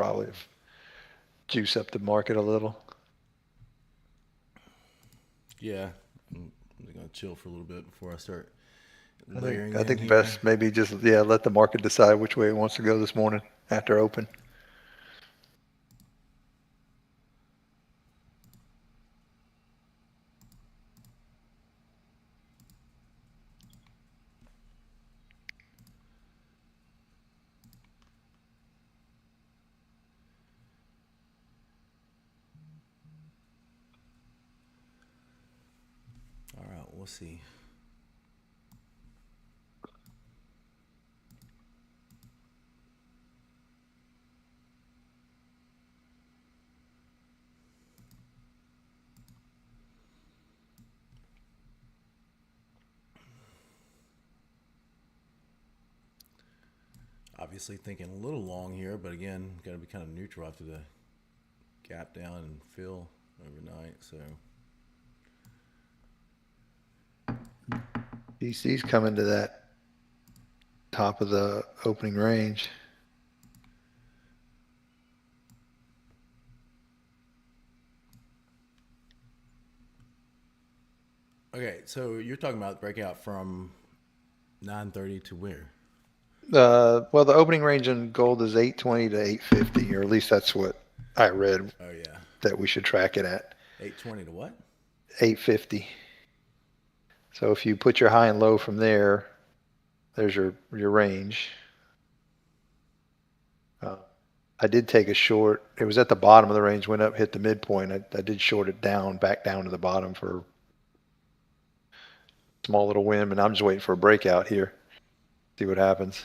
probably juice up the market a little. Yeah, I'm gonna chill for a little bit before I start I think layering I in think here. best maybe just let the market decide which way it wants to go this morning after open. All right, we'll see. Obviously thinking a little long here, but again, got to be kind of neutral after the gap down and fill overnight. So DC's coming to that top of the opening range. okay, so you're talking about breakout from 9:30 to where? Well, the opening range in gold is 820 to 850, or at least that's what I read Oh yeah, that we should track it at 8:20 to what? 850. So if you put your high and low from there, there's your range. Uh, I did take a short. It was at the bottom of the range, went up, hit the midpoint. I did short it down, back down to the bottom for a small little win, and I'm just waiting for a breakout here. See what happens.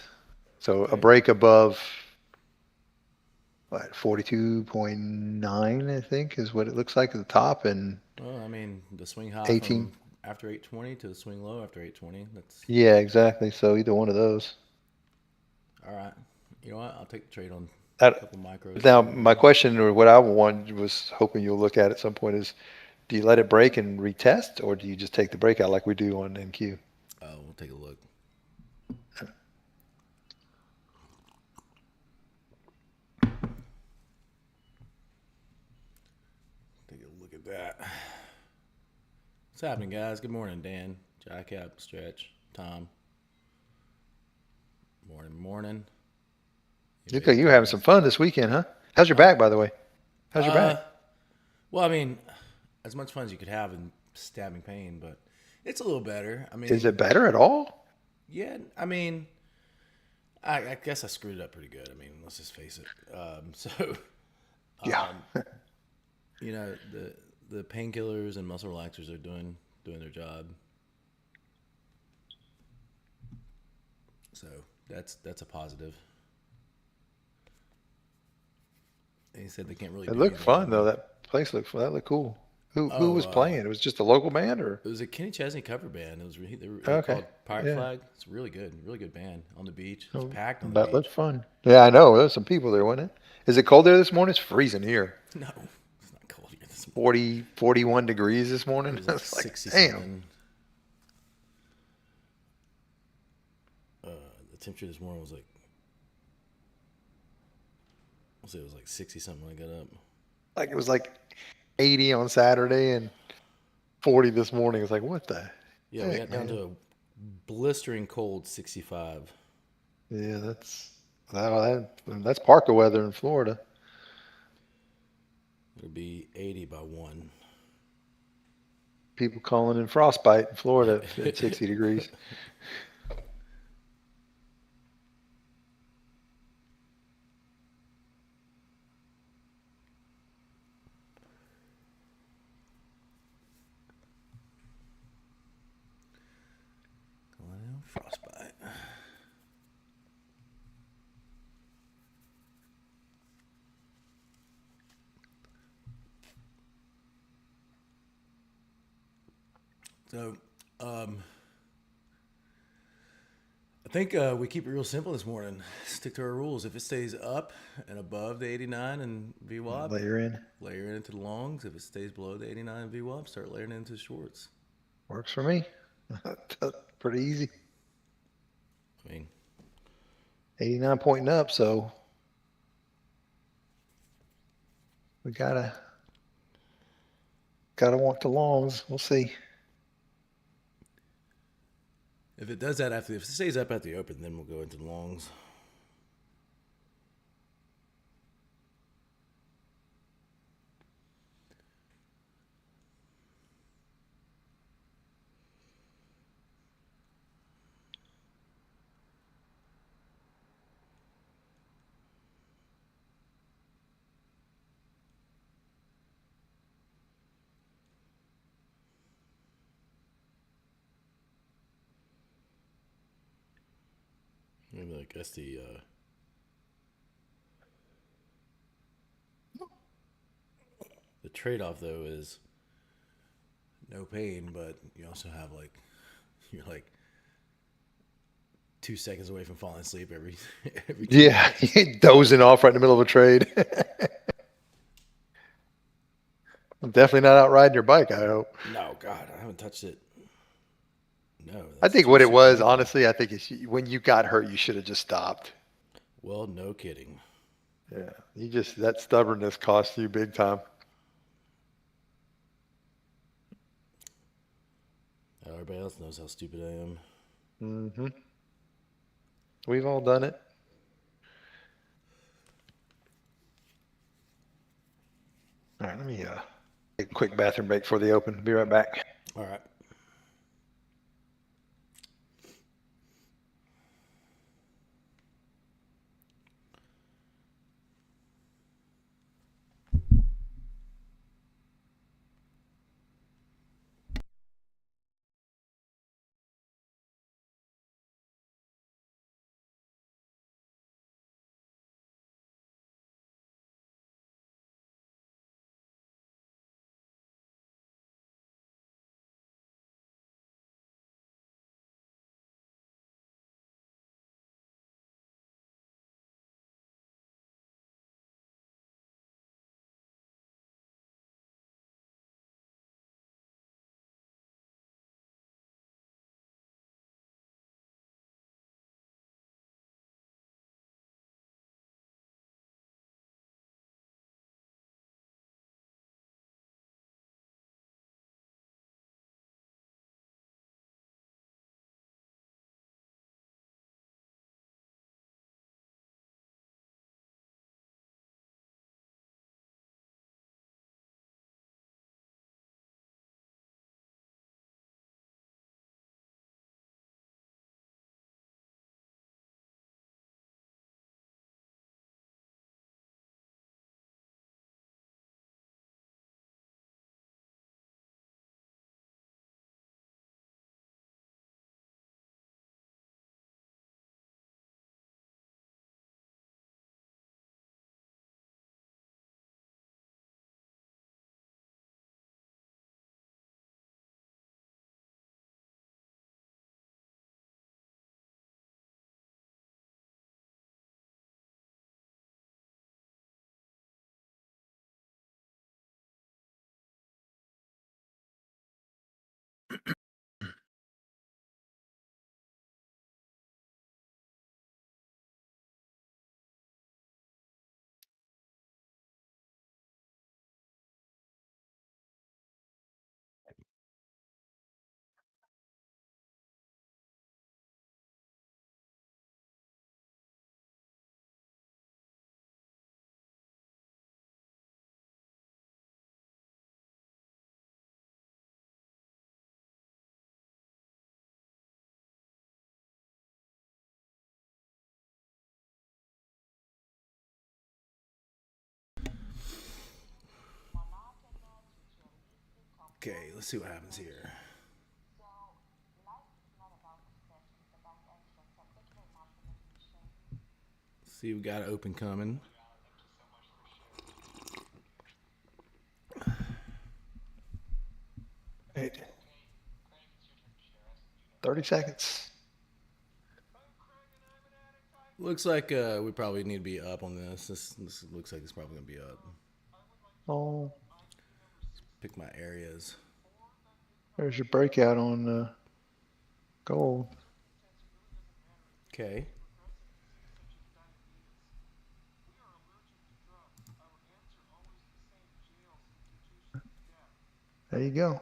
So a Okay. break above what 42.9, I think, is what it looks like at the top, and Well, I mean, the swing high 18. from after 8:20 to the swing low after 8:20. That's Yeah, exactly. So either one of those. all right. You know what? I'll take the trade on a That, couple micros now, here. my question, or what I wanted, was hoping you'll look at some point, is do you let it break and retest, or do you just take the breakout like we do on NQ? We'll take a look. Take a look at that. What's happening, guys? Good morning, Dan, Jack Stretch, Tom. Morning, morning. Look Anybody like else you were joining having some us? fun this weekend, huh? How's your Huh? back, by the way? How's your Uh, back? well, I mean, as much fun as you could have in stabbing pain, but it's a little better. I Is it mean, better at all? yeah. I mean, I guess I screwed it up pretty good. I mean, let's just face it. So, Yeah. um, you know, the painkillers and muscle relaxers are doing their job. So that's a positive. And he said they can't really It do looked anything fun on me. though. That place looked fun. That looked cool. Who Oh, was playing? It was just a local band, or it was a Kenny Chesney cover band. It was they're okay, called Pirate yeah. Flag. It's really good band on the beach. It was Oh, packed on the that looked beach. fun. Yeah, I know. There's some people there, wasn't it? Is it cold there this morning? It's freezing here. No, it's not cold here this morning. 40, 41 degrees this It morning. was like It's like, 60 damn. something. Uh, the temperature this morning was like, I'll say it was like 60 something when I got up. Like it was like 80 on Saturday and 40 this morning. It's like, what the Yeah, we heck, got down man? to a blistering cold 65. Yeah, that's Parker weather in Florida. It'll be 80 by 1. People calling in frostbite in Florida at 60 degrees. Well, frostbite. So, um, I think we keep it real simple this morning. Stick to our rules. If it stays up and above the 89 and VWAP, Layer in. layer it into the longs. If it stays below the 89 and VWAP, start layering it into the shorts. Works for me. Pretty easy. I mean, 89 pointing up, so We gotta want the longs. We'll see. If it does that if it stays up at the open, then we'll go into the longs. Maybe I guess the trade off though is no pain, but you also have you're like 2 seconds away from falling asleep every every two Yeah, minutes. dozing off right in the middle of a trade. I'm definitely not out riding your bike, I hope. No, God, I haven't touched it. No, I that's think too what it super was, ankle. honestly, I think it's when you got hurt, you should have just stopped. Well, no kidding. Yeah, that stubbornness cost you big time. Everybody else knows how stupid I am. Hmm. We've all done it. All right, let me take a quick bathroom break for the open. Be right back. All right. Okay, let's see what happens here. See, we got an open coming. Wait, 30 seconds. Looks like we probably need to be up on this. This looks like it's probably gonna be up. Oh, Pick my areas. there's your breakout on gold. Okay. There you go.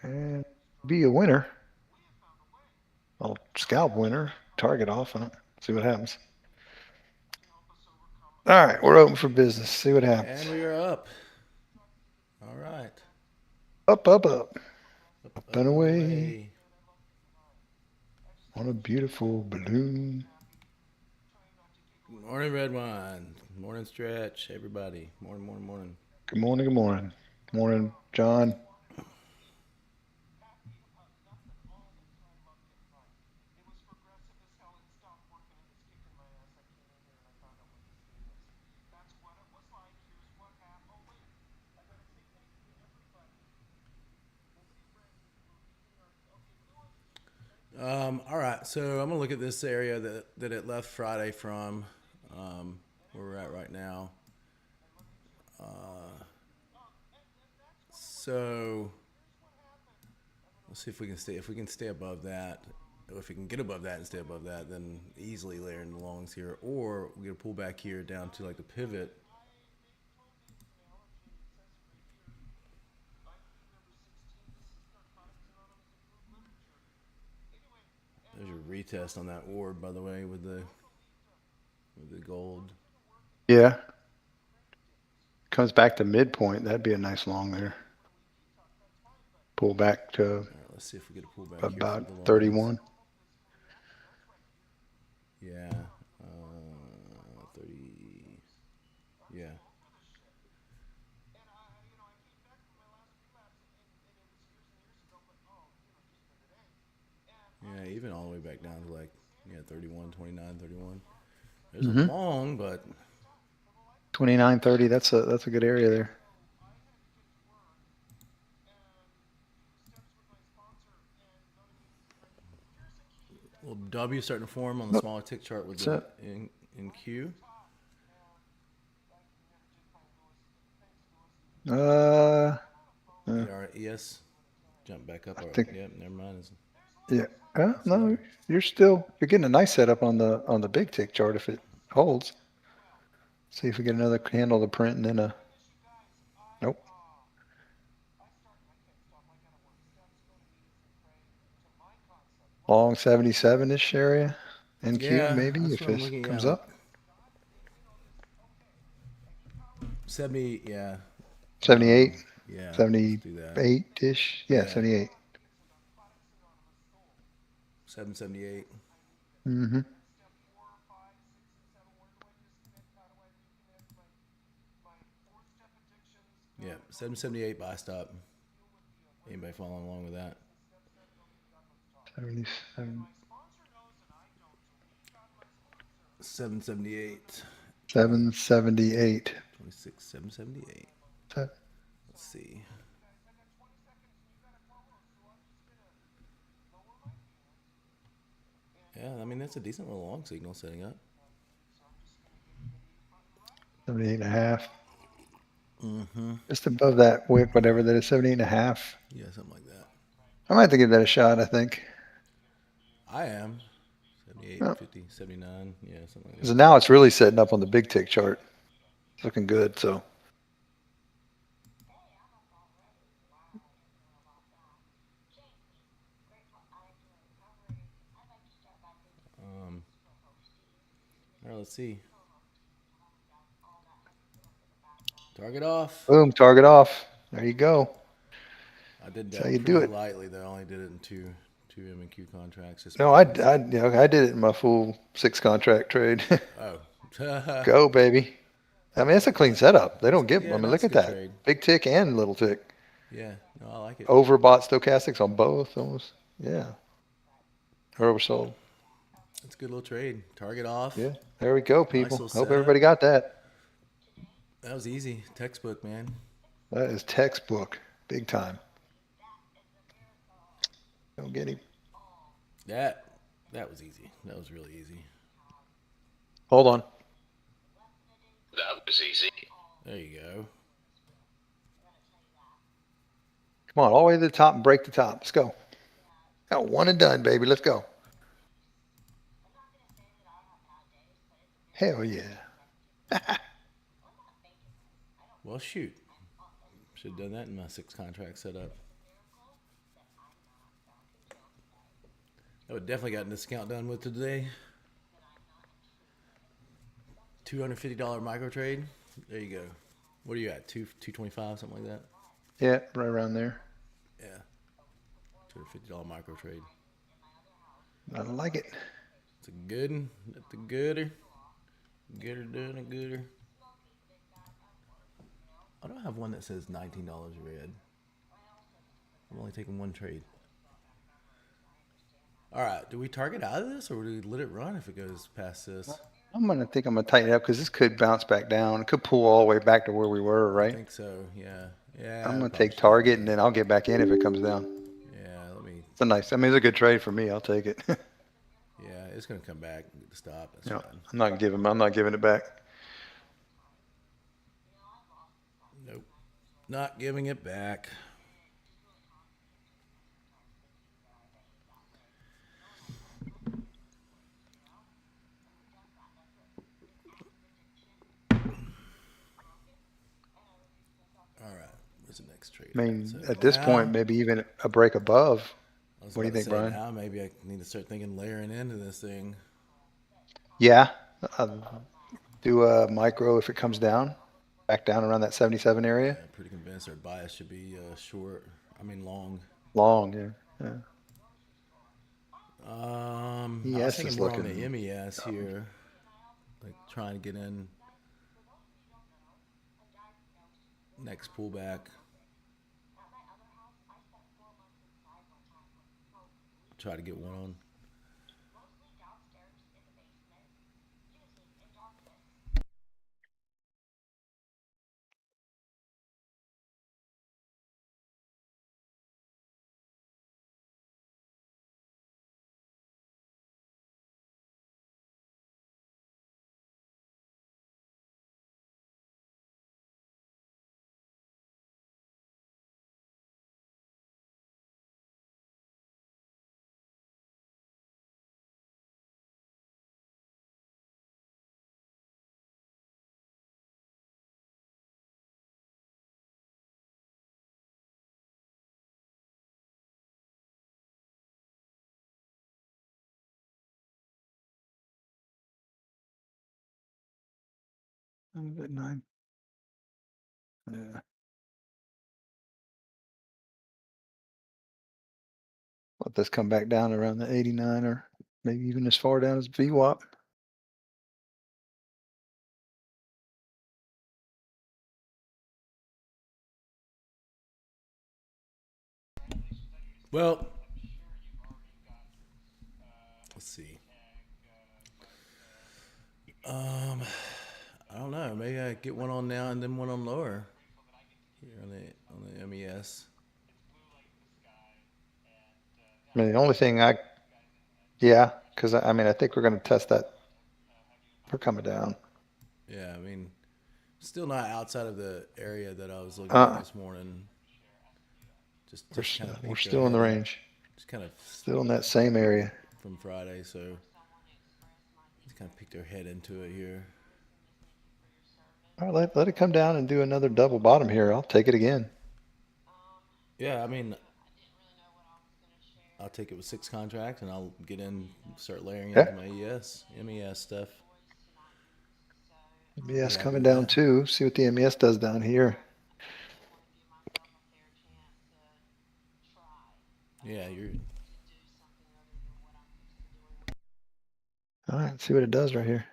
And be a winner. I'll scalp winner. Target off. See what happens. All right, we're open for business. See what happens. And we are up. All right. Up, up, up. Up, Up up, and and away away. on a beautiful balloon. Morning, red wine. Morning, stretch. Everybody. Morning, morning, morning. Good morning, good morning. Morning, John. All right. So I'm gonna look at this area that it left Friday from, where we're at right now. So let's see if we can stay. If we can stay above that, or if we can get above that and stay above that, then easily layer in the longs here, or we get a pull back here down to like the pivot. There's your retest on that orb, by the way, with the gold. Yeah, comes back to midpoint. That'd be a nice long there. Pull back to All right, let's see if we get a pull back here for about the longs. 31. Yeah, 30. Yeah, yeah, even all the way back down to like, yeah, 31, 29, 31. There's a Mm-hmm. long, but 29.30. That's a good area there. little W starting to form on the Nope, smaller tick chart with that's the it. in Q. Uh, uh ES jump back up. I All right, think yep, never mind. yeah. It's No, there. you're getting a nice setup on the big tick chart if it holds. See if we get another candle to print and then a nope. Long 77-ish area. NQ Yeah, maybe that's if what I'm this looking comes at. up. 70, yeah. 78, Yeah, let's do that. 78-ish. Yeah, Yeah, 78. 778. Mm-hmm. Yeah, 778 buy stop. Anybody following along with that? 77, 778. 778. 26, 778. Let's see. Yeah, I mean, that's a decent little long signal setting up. 78 and a half. Mm-hmm. Just above that wick, whatever that is, 78 and a half. Yeah, something like that. I might have to give that a shot, I think. I am. 78, Well, 50, 79. Yeah, something like because that. now it's really setting up on the big tick chart. It's looking good. So All right, let's see. Target off. boom, target off. There you go. I did That's how that you do pretty it. lightly though. I only did it in two M and Q contracts just No, I, because. I, I did it in my full 6 contract trade. Oh, Go, baby. I mean, it's a clean setup. They don't get, I yeah, mean, no, look that's a at good that. trade. Big tick and little tick. Yeah, no, I like it. Overbought stochastics on both almost. Yeah. Oversold. It's a good little trade. Target off. Yeah. There we go, Nice people. little Hope everybody setup. got that. That was easy. Textbook, man. That is textbook. Big time. Don't get him. That that was easy. That was really easy. Hold on. That was easy. There you go. Come on, all the way to the top and break the top. Let's go. Got one and done, baby. Let's go. Hell yeah. Well, shoot. Should have done that in my 6 contract setup. I would definitely got this count done with today. $250 micro trade. There you go. What are you at? 225, something like that. Yeah, right around there. Yeah. $250 micro trade. I like it. It's a good one. That's a gooder. Gooder doing a gooder. I don't have one that says $19 red. I'm only taking one trade. All right. Do we target out of this, or do we let it run if it goes past this? I'm gonna tighten it up because this could bounce back down. It could pull all the way back to where we were, I right? think so. Yeah. Yeah. I'm I gonna probably take should do that. target and then I'll get back in if it comes down. Yeah. Let me. It's a nice. I mean, it's a good trade for me. I'll take it. Yeah. It's gonna come back. Stop. That's No, fine. I'm not giving it back. Nope. Not giving it back. All right. Where's the next trade? I mean, So at this point, now, maybe even a break above. I was What do about you to think, say Brian? now maybe I need to start thinking layering into this thing. Yeah, do a micro if it comes down, back down around that 77 area. Yeah, pretty convinced our bias should be short. I mean long. Long, yeah. Yeah. I was ES thinking is more on the looking. MES here, like trying to get in next pullback. Try to get one on. At 9. Yeah. Let this come back down around the 89 or maybe even as far down as VWAP. Well, let's see. I don't know. Maybe I get one on now and then one on lower here on the MES. I mean, the only thing because I mean, I think we're going to test that. We're coming down. Yeah, I mean, still not outside of the area that I was looking at Uh, this morning. we're, Just kind of we're peeked our still in the head in. range. Just kind of Still in that same area. from Friday, so just kind of peeked our head into it here. All right, let it come down and do another double bottom here. I'll take it again. Yeah, I mean, I'll take it with 6 contracts and I'll get in, start layering Yeah. into my MES stuff. MES Yeah, coming with down that. too. See what the MES does down here. Yeah, you're. All right, see what it does right here.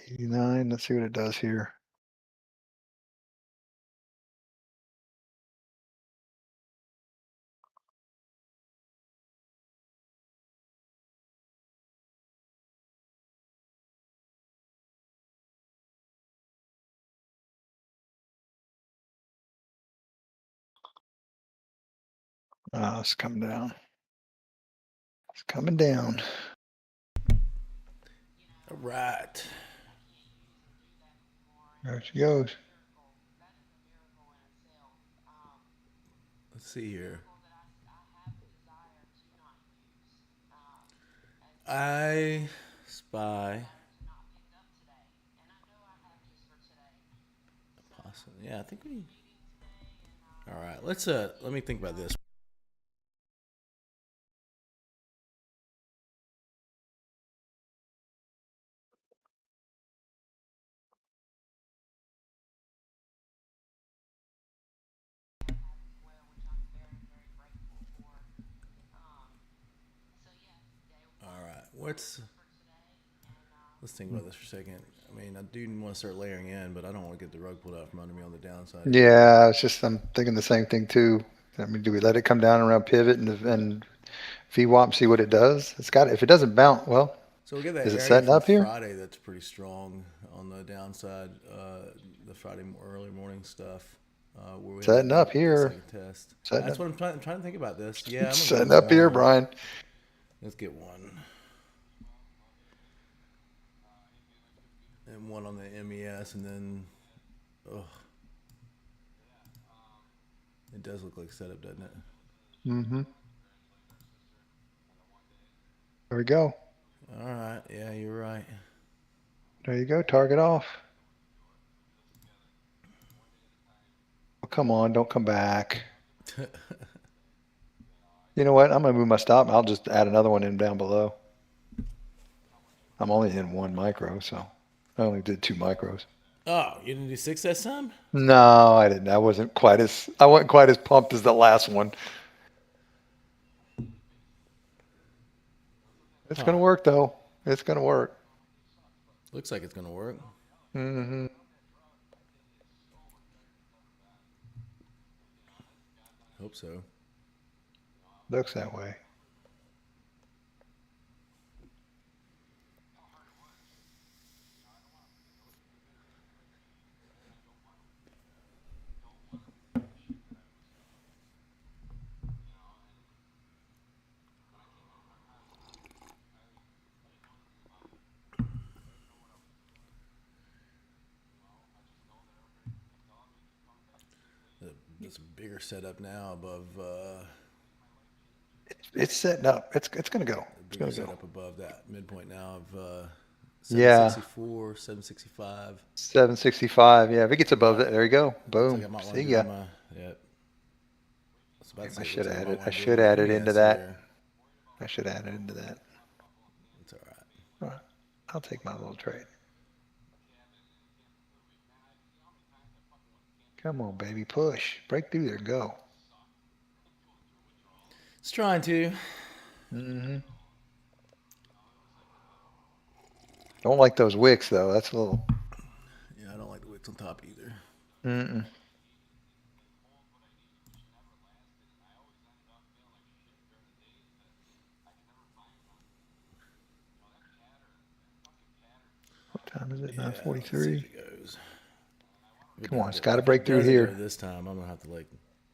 $89. Let's see what it does here. It's coming down. It's coming down. All right. There she goes. Let's see here. I spy possum. Yeah, I think we. All right. Let me think about this. All right. Let's think about this for a second. I mean, I do want to start layering in, but I don't want to get the rug pulled out from under me on the downside either. Yeah, it's just I'm thinking the same thing too. I mean, do we let it come down around pivot and VWAP see what it does? It's got if it doesn't bounce, well, So we get that is it area setting from up here? Friday that's pretty strong on the downside. The Friday early morning stuff, where we had Setting up that here. second test. Setting That's up. what I'm trying to think about this. Yeah, I'm gonna go Setting with up here, one. Brian. Let's get one and one on the MES, and then, oh, it does look like setup, doesn't it? Mm-hmm. There we go. All right. Yeah, you're right. There you go. Target off. Oh, come on, don't come back. You know what? I'm gonna move my stop. I'll just add another one in down below. I'm only in one micro, so I only did 2 micros. Oh, you didn't do six that time? No, I didn't. I wasn't quite as pumped as the last one. It's Huh. gonna work though. It's gonna work. Looks like it's gonna work. Mm-hmm. Hope so. Looks that way. It's a bigger setup now above. It's setting up. It's gonna go. A It's bigger gonna go. setup above that midpoint now of Yeah. 764, 765. 765. Yeah. If it gets I above might. that, there you go. Looks like Boom. I might want See to do ya. my. Yeah. I was about to I say it looks should like I add might it. I want to do should my add it into MES that. here. I should add it into that. It's all right. All right. I'll take my little trade. Come on, baby. Push. Break through there. Go. It's trying to. Mm-hmm. Don't like those wicks though. That's a little. Yeah, I don't like the wicks on top either. Mm-mm. What time is it? Yeah, let's see if 9:43. it goes. If it Come on. doesn't It's go, got to if it break through doesn't go here. this time, I'm gonna have to like.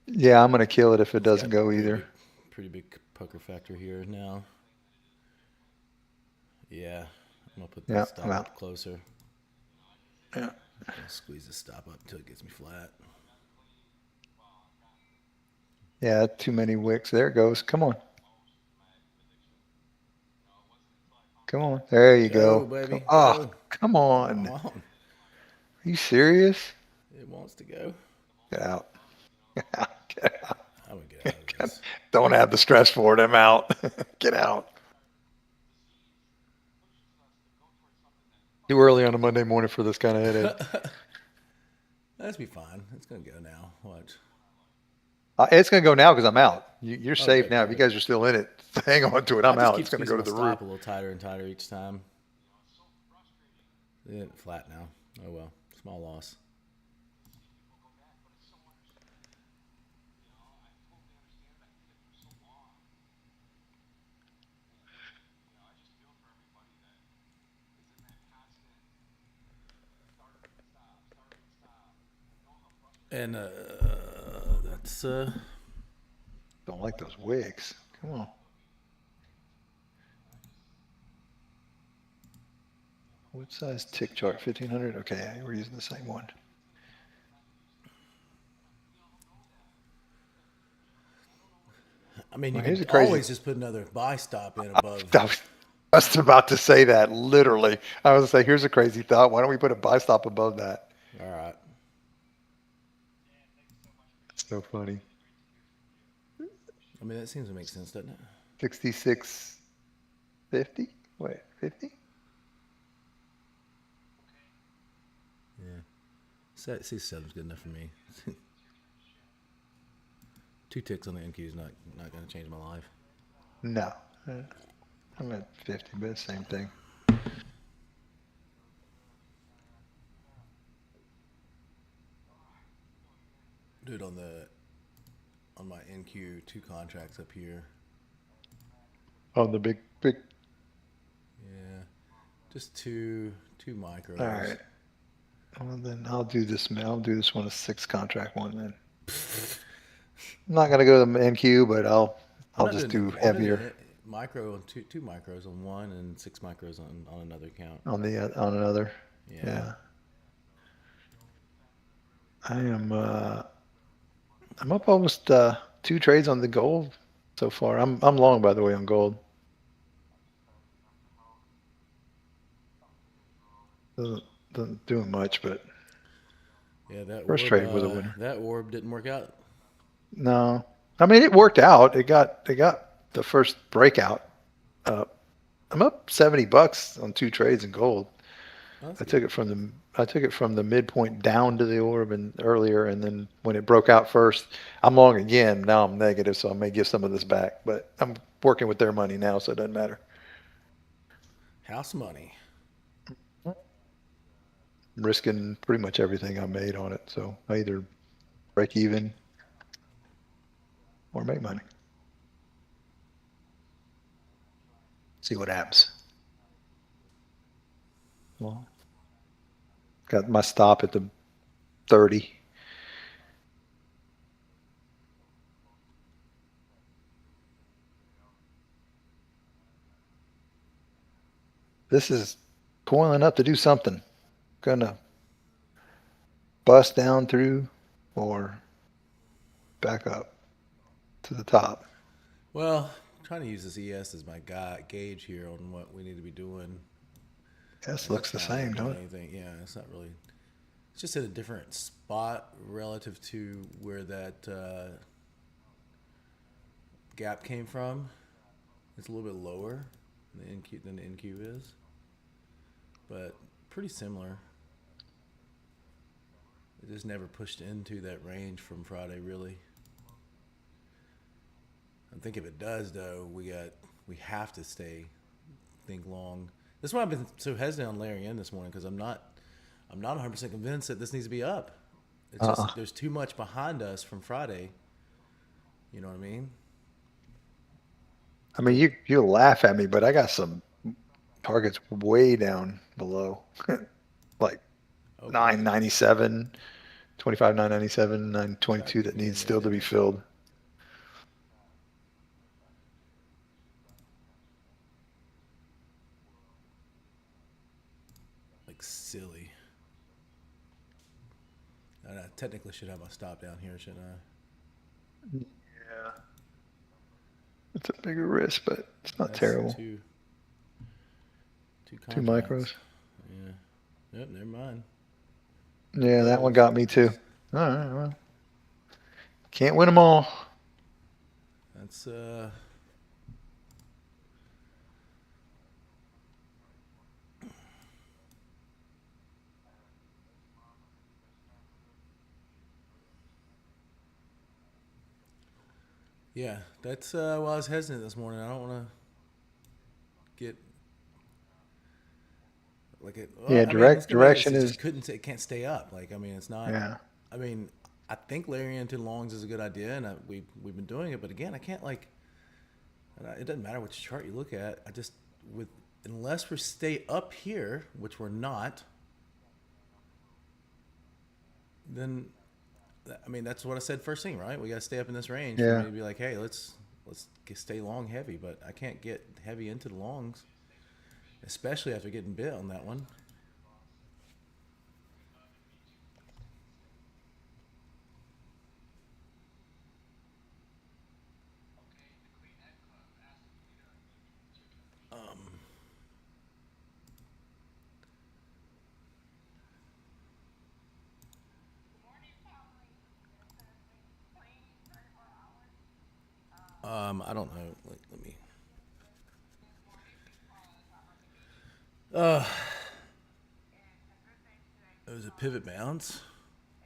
Yeah, I'm gonna kill it if it It's doesn't got go either. pretty big pucker factor here now. Yeah, I'm gonna put the Yeah, I'm stop out. up closer. Yeah. I'll squeeze the stop up until it gets me flat. Yeah, too many wicks. There it goes. Come on. Come on. There you Go, go. Come, baby, oh, go. come Come on. Are on. you serious? It wants to go. Get out. Get out. I'm gonna get out of this. Don't have the stress for it. I'm out. Get out. Too early on a Monday morning for this kind of headache. That's be fine. It's gonna go now. Watch. It's going to go now because I'm out. You're Okay, safe now. If you good. guys are still in it, hang on to it. I I'm just out. keep It's going to squeezing go my to the roof. stop a little tighter and tighter each time. Flat now. Oh well. Small loss. And that's Don't like those wigs. Come on. What size tick chart? 1500. Okay, we're using the same one. I mean, you Well, here's could a crazy. always just put another buy stop in above. I was just about to say that. Literally, I was say, here's a crazy thought. Why don't we put a buy stop above that? All right. It's so funny. I mean, that seems to make sense, doesn't it? 66.50. Wait, 50? Yeah. C7's good enough for me. Two ticks on the NQ is not going to change my life. No, I'm at 50, but same thing. Do it on my NQ two contracts up here. On the big. Yeah, just two micros. All right. Well, then I'll do this. I'll do this one a 6 contract one. Then I'm not gonna go to the NQ, but I'm I'll not just doing do I'll do heavier the micro on two micros on one and 6 micros on another account. on another. Yeah. Yeah. I am. I'm up almost 2 trades on the gold so far. I'm long, by the way, on gold. Doesn't doesn't doing much, but Yeah, that first orb trade was a winner. that orb didn't work out. No, I mean it worked out. It got the first breakout up. I'm up $70 on 2 trades in gold. Oh, that's I good. took it from the I took it from the midpoint down to the orb and earlier, and then when it broke out first, I'm long again. Now I'm negative, so I may give some of this back. But I'm working with their money now, so it doesn't matter. House money. I'm risking pretty much everything I made on it, so I either break even or make money. See what happens. Well, got my stop at the 30. This is coiling up to do something. Gonna bust down through or back up to the top. Well, I'm trying to use this ES as my gauge here on what we need to be doing. This It's looks the not really same, doing don't it? anything. Yeah, it's not really. It's just at a different spot relative to where that gap came from. It's a little bit lower than the NQ is, but pretty similar. It just never pushed into that range from Friday, really. I think if it does, though, we have to think long. That's why I've been so hesitant on layering in this morning because I'm not 100% convinced that this needs to be up. It's Uh-uh. just there's too much behind us from Friday. You know what I mean? I mean, you'll laugh at me, but I got some targets way down below, like Oh boy, 997, 25, 997, try 922 give that me a needs still to minute. be filled. Like silly. I technically should have my stop down here, shouldn't I? Yeah. It's a bigger risk, but it's not That's terrible. two 2 micros. contracts. Yeah. Yep. Never mind. There it Yeah, that one goes. got me too. All right, well, can't win them all. That's yeah. That's why I was hesitant this morning. I don't want to get like it. Well, Yeah, I mean, let's get back to this. direction It just is, it can't stay up. Like I mean, it's not. yeah. I mean, I think layering into longs is a good idea, and we've been doing it. But again, I can't like. It doesn't matter which chart you look at. I just with unless we stay up here, which we're not, then I mean that's what I said first thing, right? We got to stay up in this range for me Yeah. to be like, hey, let's stay long heavy. But I can't get heavy into the longs. especially after getting bit on that one. I don't know. Let me. It was a pivot bounce.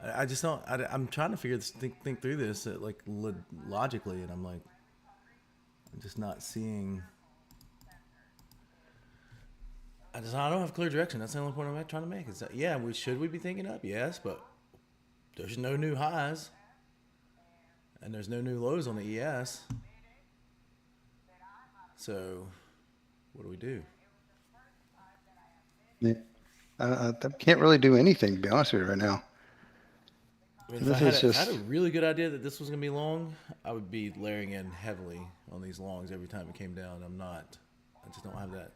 I just don't. I'm trying to figure this, think through this like logically, and I'm like, I'm just not seeing. I don't have clear direction. That's the only point I'm trying to make. Is that yeah, we be thinking up? Yes, but there's no new highs and there's no new lows on the ES. So what do we do? Yeah. I can't really do anything, to be honest with you, right now. I mean, This is if I had a just, really good idea that this was gonna be long, I would be layering in heavily on these longs every time it came down. I'm not. I just don't have that.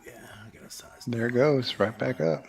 Yeah, I got a size there it down on goes, right back them. up.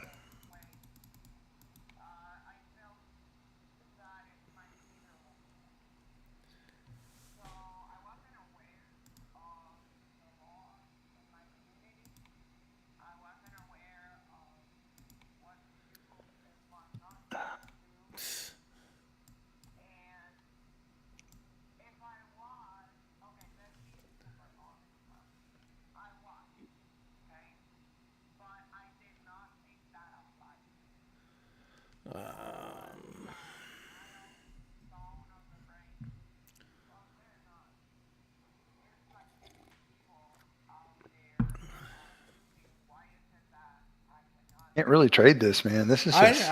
Can't really trade this, man. This is just,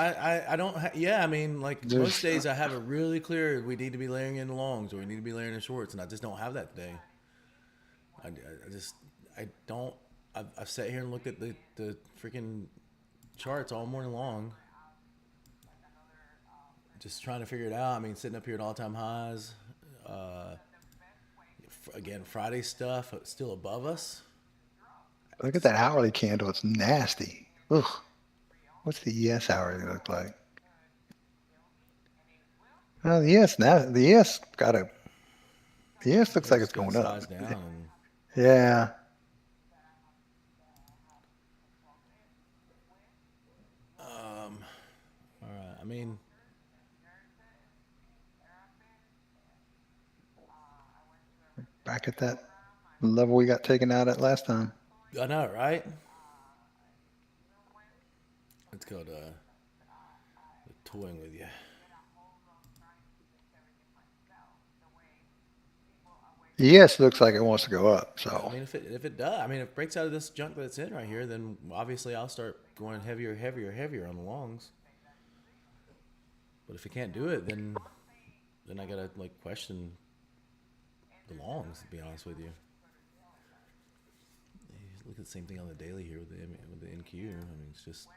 I don't. Yeah, I mean, like most there's, days, I have a really clear. We need to be layering in the longs, or we need to be layering in shorts, and I just don't have that today. I just I don't. I've sat here and looked at the freaking charts all morning long, just trying to figure it out. I mean, sitting up here at all time highs. Uh, Again, Friday stuff still above us. look at that hourly candle. It's nasty. Ugh. What's the ES hourly look like? Oh, the ES now, the ES got a, the ES looks It like it's just got going up. sized down, Yeah. and all right. I mean, Back at that level we got taken out at last time. I know, right? It's called toying with you. ES looks like it wants to go up. I So mean, if it does, I mean, if it breaks out of this junk that it's in right here, then obviously I'll start going heavier, heavier, heavier on the longs. But if it can't do it, then I gotta like question the longs. To be honest with you, look at the same thing on the daily here with the NQ. I mean, it's just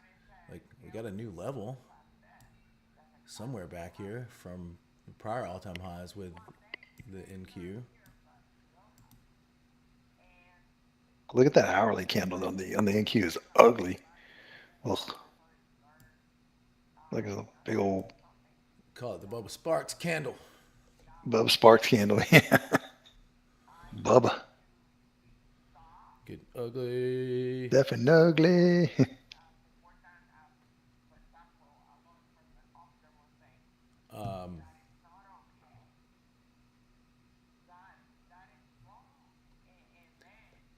like we got a new level somewhere back here from the prior all-time highs with the NQ. look at that hourly candle on the NQ is ugly. Ugh. Like a big old Call it the Bubba Sparks candle. Bubba Sparks candle. Bubba. Get ugly. Definitely ugly. Um,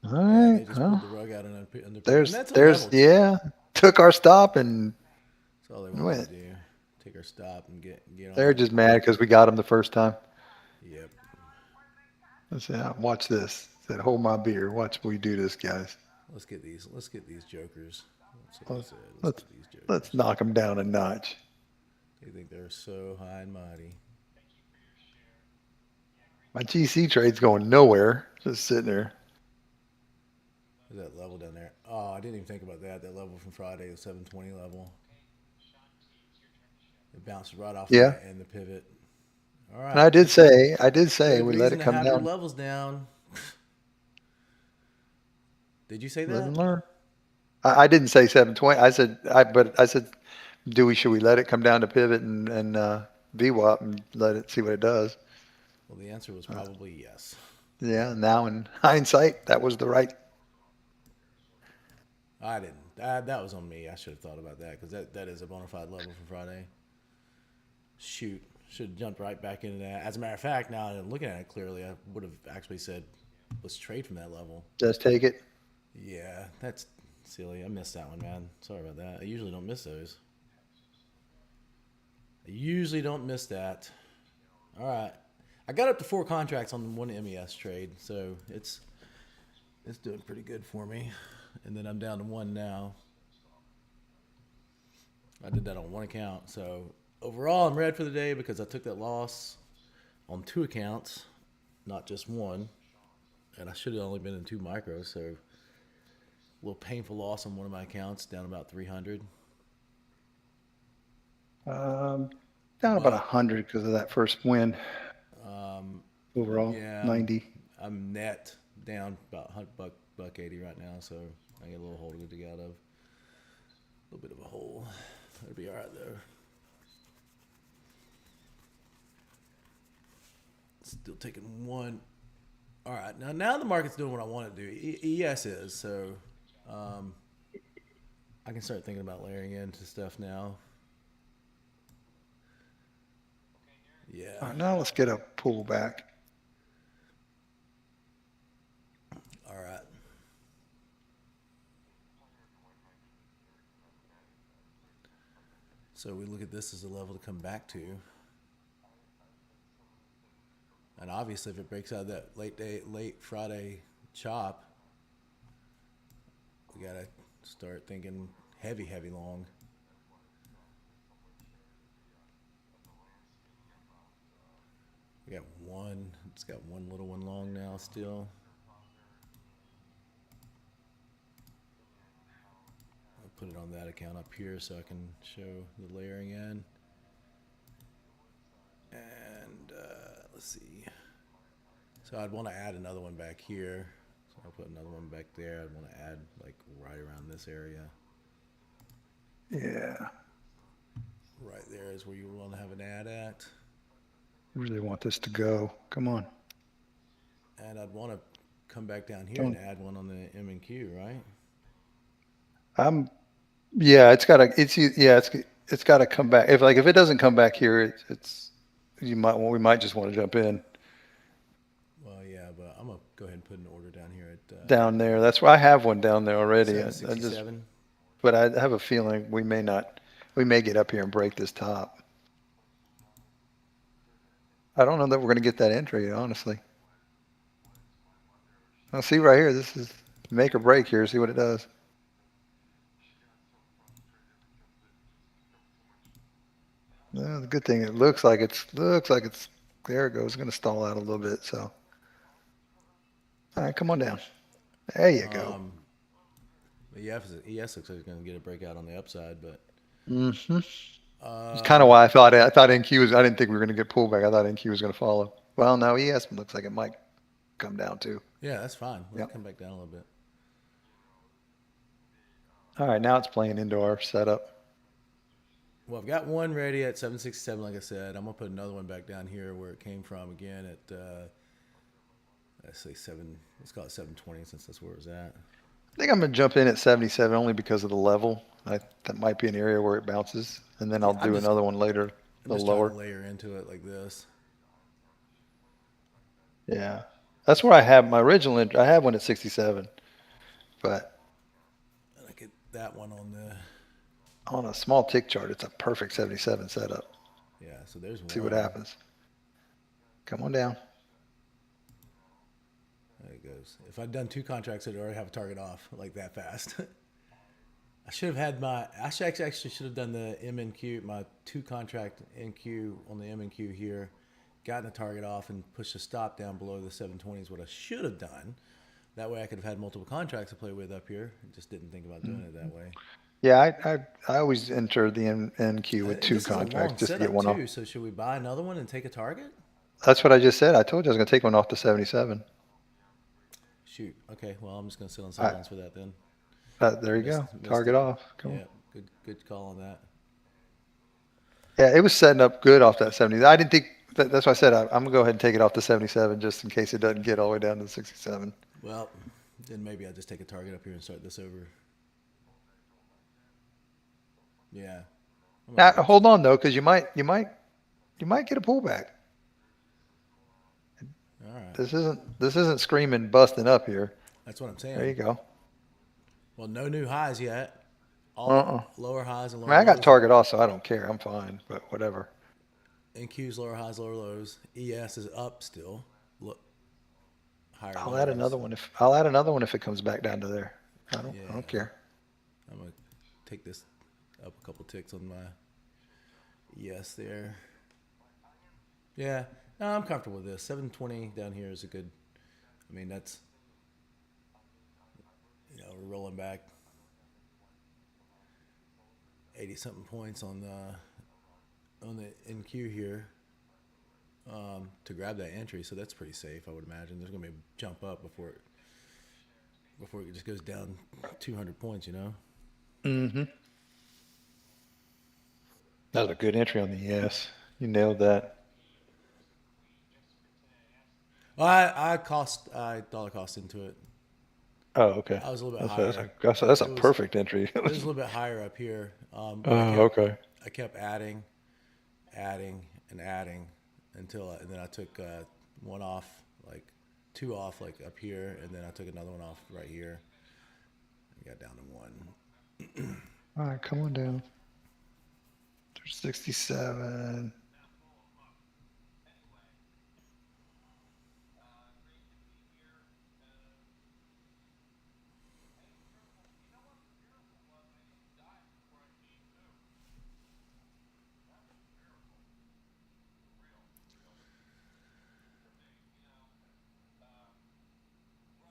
All yeah, right. they just pulled Well, the rug out and there's that's there's unraveled. yeah. Took our stop and That's all they wanted went. to do. Take our stop and get They're on. just mad because we got them the first time. Yep. I said, watch this. I said, hold my beer. Watch we do this, guys. Let's get these. Let's get these jokers. That's what I Let's said. Let's let's, get these let's jokers. knock them down a notch. They think they're so high and mighty. My GC trade's going nowhere. Just sitting there. There's that level down there. Oh, I didn't even think about that. That level from Friday, the 720 level. It bounced right off Yeah. that and the pivot. All And right. I did say Good we let reason it to come have your down. levels down. Did you say Live that? and learn. I didn't say 720. But I said, should we let it come down to pivot and VWAP and let it see what it does? Well, the answer was probably yes. Yeah. Now in hindsight, that was the right. I didn't. That was on me. I should have thought about that because that is a bona fide level for Friday. Shoot, should have jumped right back into that. As a matter of fact, now that I'm looking at it clearly, I would have actually said let's trade from that level. Just take it. Yeah, that's silly. I missed that one, man. Sorry about that. I usually don't miss those. I usually don't miss that. All right. I got up to 4 contracts on one MES trade, so it's doing pretty good for me. And then I'm down to one now. I did that on one account. So overall, I'm red for the day because I took that loss on 2 accounts, not just one. And I should have only been in 2 micros. So a little painful loss on one of my accounts, down about 300. Um, Down about But 100 because of that first win. Overall, yeah, 90. I'm net down about buck 80 right now. So I get a little hole to dig out of. A little bit of a hole. That'll be all right though. Still taking one. All right, now the market's doing what I want to do. ES is so. Um, I can start thinking about layering into stuff now. Yeah. All right, now let's get a pullback. All right. So we look at this as a level to come back to. And obviously, if it breaks out of that late Friday chop, we gotta start thinking heavy long. We got one. It's got one little one long now still. I'll put it on that account up here so I can show the layering in. And let's see. So I'd want to add another one back here. So I'll put another one back there. I'd want to add like right around this area. Yeah. Right there is where you want to have an add at. Really want this to go. Come on. And I'd want to come back down here and Don't. add one on the M and Q, right? I'm. Yeah. It's got to come back. If it doesn't come back here, it's we might just want to jump in Well, yeah, but I'm gonna go ahead and put an order down here at down there. That's why I have one down there already. But I have a feeling we may not. We may get up here and break this top. I don't know that we're going to get that entry, honestly. I'll see right here. This is make or break here. See what it does. The good thing, it looks like it's there. It goes. It's going to stall out a little bit. So, all right, come on down. There you go. But yeah, ES looks like it's gonna get a breakout on the upside, but Mm-hmm. It's kind of why I thought NQ was. I didn't think we were going to get pullback. I thought NQ was going to follow. Well, no, ES looks like it might come down too. yeah, that's fine. Let's Yep. come back down a little bit. All right, now it's playing into our setup. Well, I've got one ready at 767, like I said. I'm gonna put another one back down here where it came from again at let's say seven. Let's call it 720 since that's where it was at. I think I'm going to jump in at 77 only because of the level. That might be an area where it bounces, and then I'll I'm do just another one later, a I'm little just trying lower. to layer into it like this. Yeah, that's where I have my original. I have one at 67, but And I get that one on the on a small tick chart, it's a perfect 77 setup. yeah. So there's See what one. happens. Come on down. There it goes. If I'd done 2 contracts, I'd already have a target off like that fast. I should have had my. I actually should have done the MNQ, my 2 contract NQ on the MNQ here, gotten a target off and pushed a stop down below the 720 is what I should have done. That way I could have had multiple contracts to play with up here. I just didn't think about doing it that way. Yeah, I always enter the NQ with two This is a contracts long just to get setup one off. too. So should we buy another one and take a target? That's what I just said. I told you I was going to take one off the 77. Shoot. Okay. Well, I'm just gonna sit on the I, sidelines for that then. there you Missed go. missed Target it. off. Cool. Yeah. Good call on that. Yeah, it was setting up good off that 70. I didn't think that's why I said I'm going to go ahead and take it off the 77 just in case it doesn't get all the way down to the 67. Well, then maybe I'll just take a target up here and start this over. Yeah. I'm Now, okay with hold on though, because you might get a pullback. All right. This isn't screaming busting up here. That's what I'm There you saying. go. Well, no new highs yet. Uh-uh. All lower highs and I mean, lower I got lows. target off, so I don't care. I'm fine, but whatever. NQ's lower highs, lower lows. ES is up still. Look, higher I'll add lows. another one if it comes back down to there. I don't Yeah. care. I'm gonna take this up a couple ticks on my ES there. Yeah. No, I'm comfortable with this. 720 down here is a good. I mean, that's we're rolling back 80 something points on the NQ here to grab that entry. So that's pretty safe, I would imagine. There's gonna be a jump up before it just goes down 200 points. Mm-hmm. That was a good entry on the yes. You nailed that. Well, I dollar cost into it. Oh, okay. I was a little bit That's higher. that's a It was perfect entry. it was a little bit higher up here, but Oh, okay. I kept adding, and adding and then I took one off, like two off, like up here, and then I took another one off right here. I got down to one. All right, come on down. There's 67.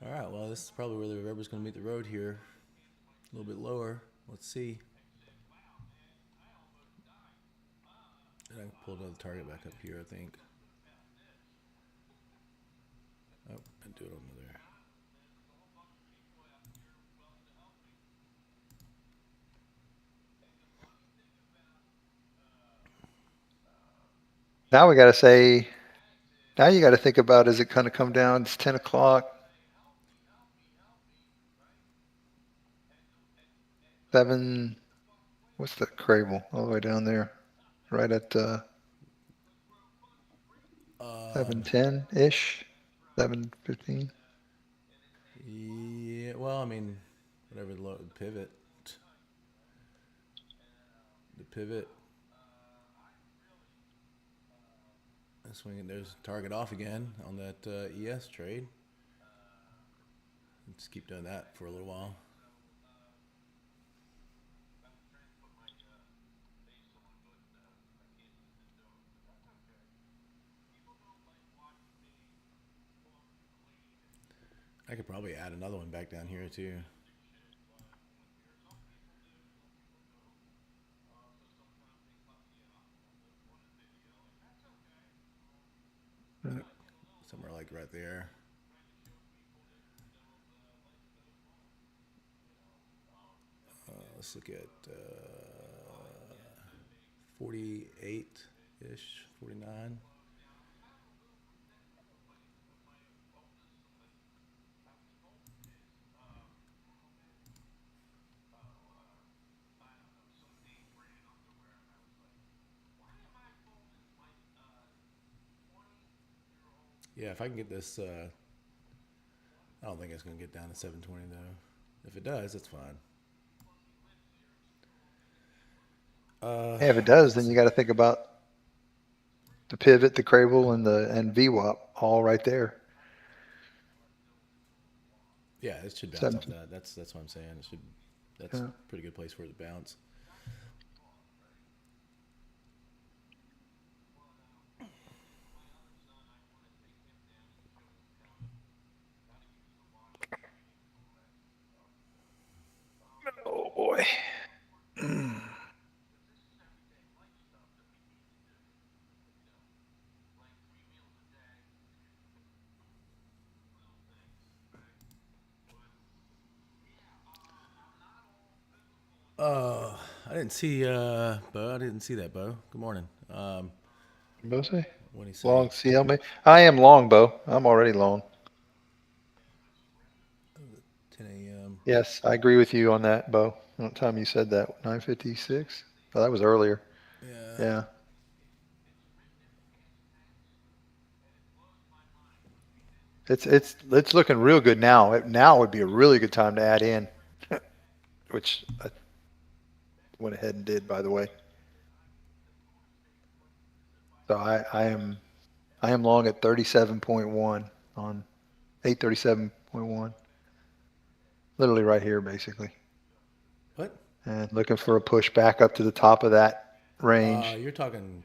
All right, well, this is probably where the rubber's going to meet the road here. A little bit lower. Let's see. And I can pull another target back up here, I think. Oh, and do it on there. Now we got to say, now you got to think about, is it going to come down? It's 10 o'clock. 7, what's the Crable? All the way down there. Right at Um, 7:10-ish. 7:15. yeah, well, I mean, whatever the pivot. The pivot. Swinging, there's target off again on that ES trade. Just keep doing that for a little while. I could probably add another one back down here too. Somewhere like right there. Let's look at 48 ish, 49. Yeah, if I can get this, I don't think it's going to get down to 720 though. If it does, it's fine. Yeah, if it does, then Let's you see. got to think about the pivot, the Crable, and VWAP all right there. Yeah, it should bounce off 17. that. That's what I'm saying. It should. That's a Yeah. pretty good place for it to bounce. Oh boy. I didn't see Bo. I didn't see that, Bo. Good morning. Bo say? What do you say? Long CL, I am long, Bo. I'm already long. 10 a.m. Yes, I agree with you on that, Bo. What time you said that? 9:56? Oh, that was earlier. Yeah. Yeah. It's looking real good now. Now would be a really good time to add in, which I went ahead and did, by the way. So I am long at 37.1 on 837.1. Literally right here, basically. What? And looking for a push back up to the top of that range, You're talking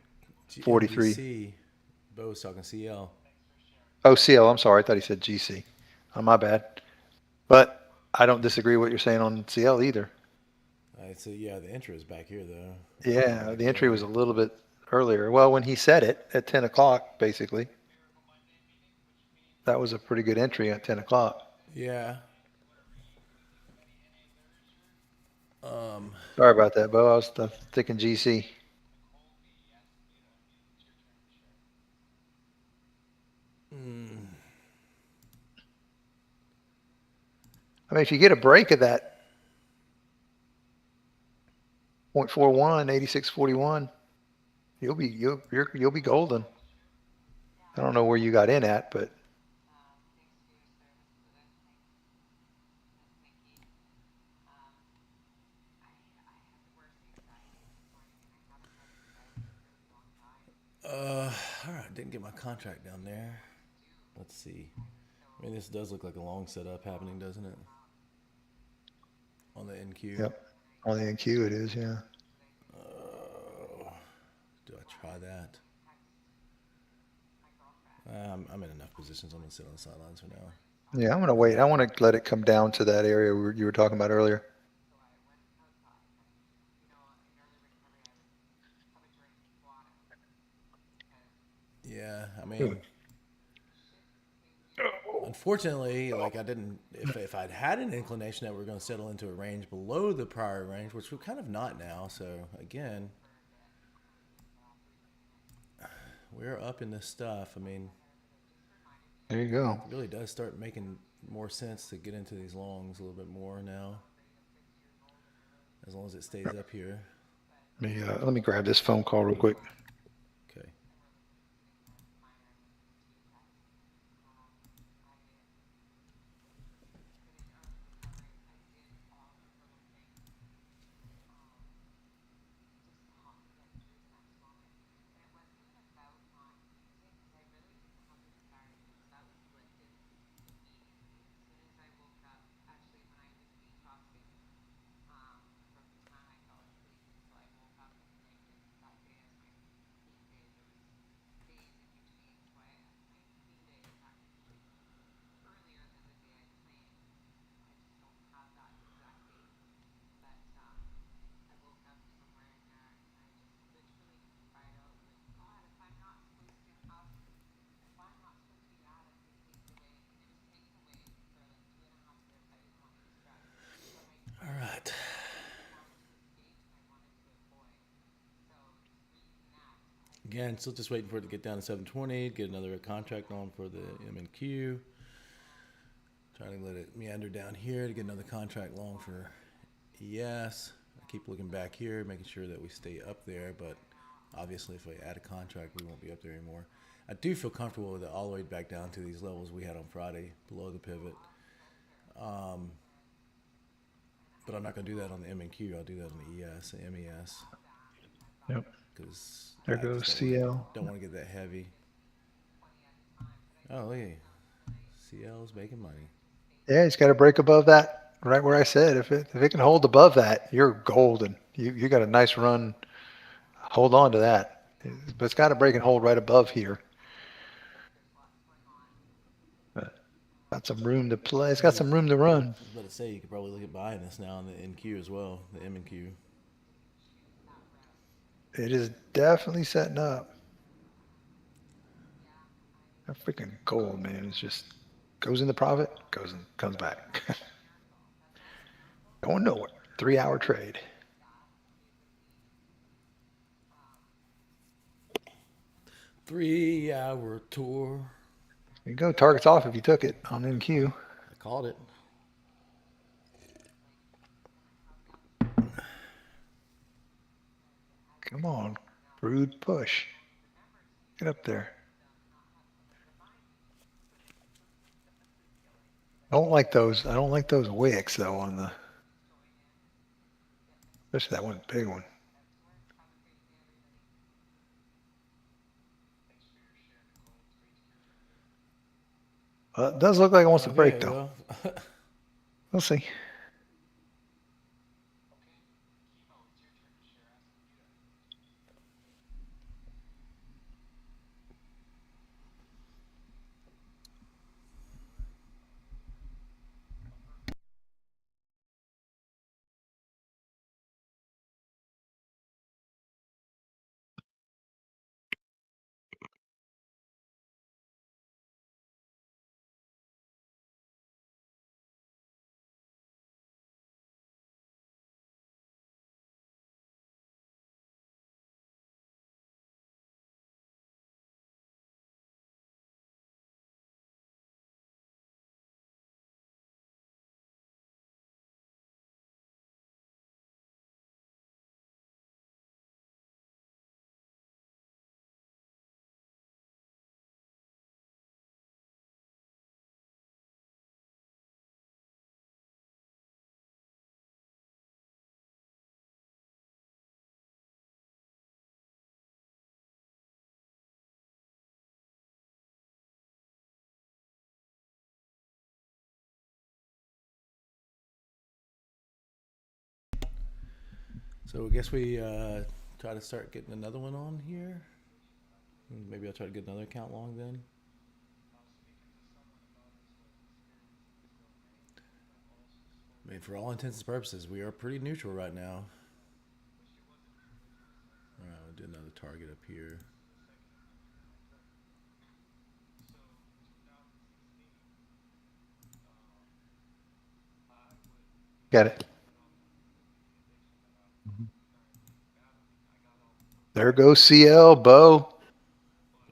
43. NVC. Bo was talking CL. Oh, CL, I'm sorry. I thought he said GC. Oh, my bad. But I don't disagree with what you're saying on CL either. So yeah, the intro is back here though. Not Yeah, back the entry was there. a little bit earlier. Well, when he said it at 10 o'clock, basically, that was a pretty good entry at 10 o'clock. Yeah. Um. Sorry about that, Bo. I was thinking GC. mm, I mean, if you get a break of that 0.41, 86.41, you'll be golden. I don't know where you got in at, but All right. Didn't get my contract down there. Let's see. I mean, this does look like a long setup happening, doesn't it? On the NQ. yep. On the NQ it is, yeah. Oh, do I try that? I'm in enough positions. I'm gonna sit on the sidelines for now. Yeah, I'm gonna wait. I want to let it come down to that area you were talking about earlier. Yeah, I Ooh. mean, unfortunately, like I didn't. If I'd had an inclination that we're going to settle into a range below the prior range, which we're kind of not now. So again, we're up in this stuff. I mean, There you go. it really does start making more sense to get into these longs a little bit more now, as long as it stays up here. Let me grab this phone call real quick. Okay. All right. Again, still just waiting for it to get down to 720. Get another contract on for the MNQ. Trying to let it meander down here to get another contract long for ES. I keep looking back here, making sure that we stay up there, but obviously if we add a contract, we won't be up there anymore. I do feel comfortable with it all the way back down to these levels we had on Friday, below the pivot. But I'm not going to do that on the MNQ. I'll do that on the ES and MES Yep. because There I goes just CL. don't want to get that heavy. Oh, look, CL's making money. Yeah, he's got to break above that right where I said. If it can hold above that, you're golden. You got a nice run. Hold on to that. But it's got to break and hold right above here. But got some room to play. It's got some room to run. I was about to say you could probably look at buying this now in the NQ as well, the M and Q. It is definitely setting up. That freaking gold, man. It's just goes into profit, goes and comes back. Going nowhere. 3 hour trade. 3-hour tour. There you go. Target's off if you took it on NQ. I called it. Come on. Brood push. Get up there. I don't like those. I don't like those wicks though on the, especially that one big one. It does look like it wants to break Okay, though. well, We'll see. so I guess we try to start getting another one on here. Maybe I'll try to get another account long then. I mean, for all intents and purposes, we are pretty neutral right now. All right, we'll do another target up here. Got it. There goes CL, Bo.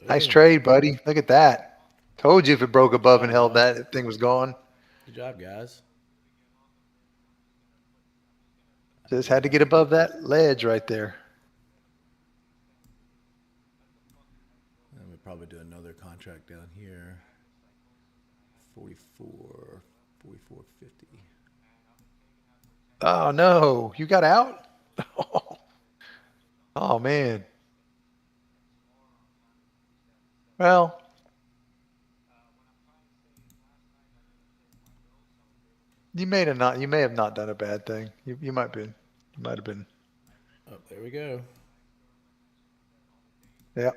Nice Boom. trade, buddy. Look at that. Told you if it broke above and held Well. that thing was gone. Good job, guys. Just had to get above that ledge right there. And we'll probably do another contract down here. 44, 44.50. Oh no, you got out? Oh man. Well, you may have not done a bad thing. You might have been. Oh, there we go. Yeah.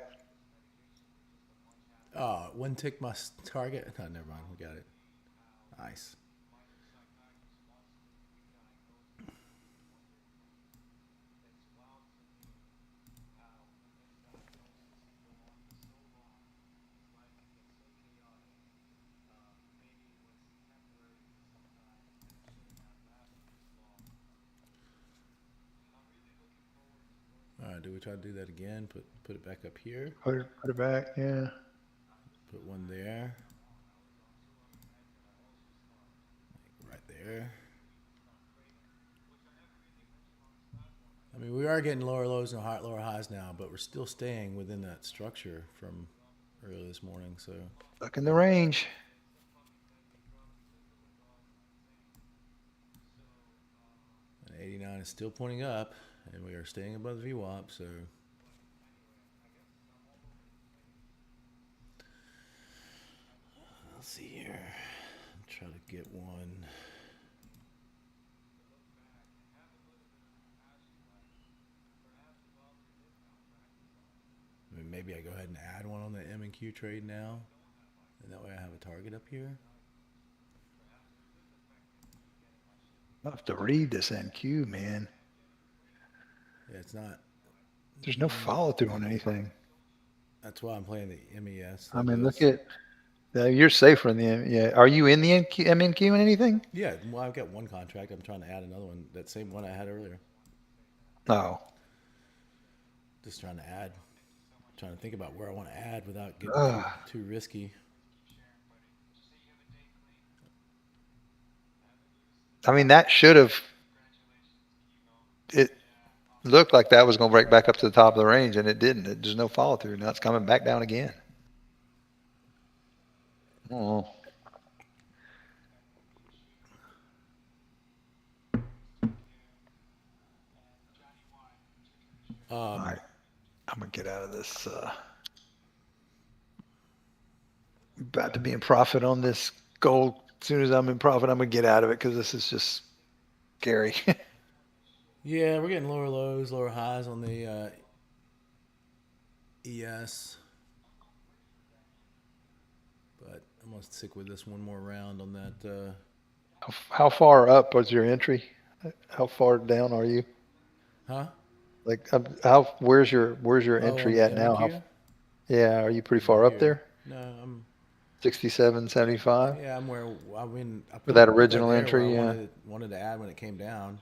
Oh, one tick my target. No, never mind. We got it. Nice. All right, do we try to do that again? Put it back up here. Put it back. Yeah. Put one there. Right there. I mean, we are getting lower lows and lower highs now, but we're still staying within that structure from earlier this morning. So Stuck in the range. and 89 is still pointing up, and we are staying above the VWAP. So let's see here. Try to get one. I mean, maybe I go ahead and add one on the M and Q trade now, and that way I have a target up here. I'll have to read this NQ, man. Yeah, it's not. There's no follow through on anything. That's why I'm playing the MES. I mean, look at you're safer in the yeah. Are you in the NQ, MNQ and anything? Yeah, well, I've got one contract. I'm trying to add another one. That same one I had earlier. No. Just trying to add. Trying to think about where I want to add without getting Ugh. too risky. I mean, that should have, it looked like that was going to break back up to the top of the range, and it didn't. There's no follow through. Now it's coming back down again. Oh, all right. I'm going to get out of this. About to be in profit on this gold. As soon as I'm in profit, I'm going to get out of it because this is just scary. Yeah, we're getting lower lows, lower highs on the ES. But I'm going to stick with this one more round on that. How far up was your entry? How far down are you? Huh? Like, where's your Oh, on entry the at now? MNQ? Yeah, are you pretty Right far up here. there? No, I'm 67, 75 yeah, I'm where I mean I for put that right original there where I entry. Yeah. wanted to add when it came down,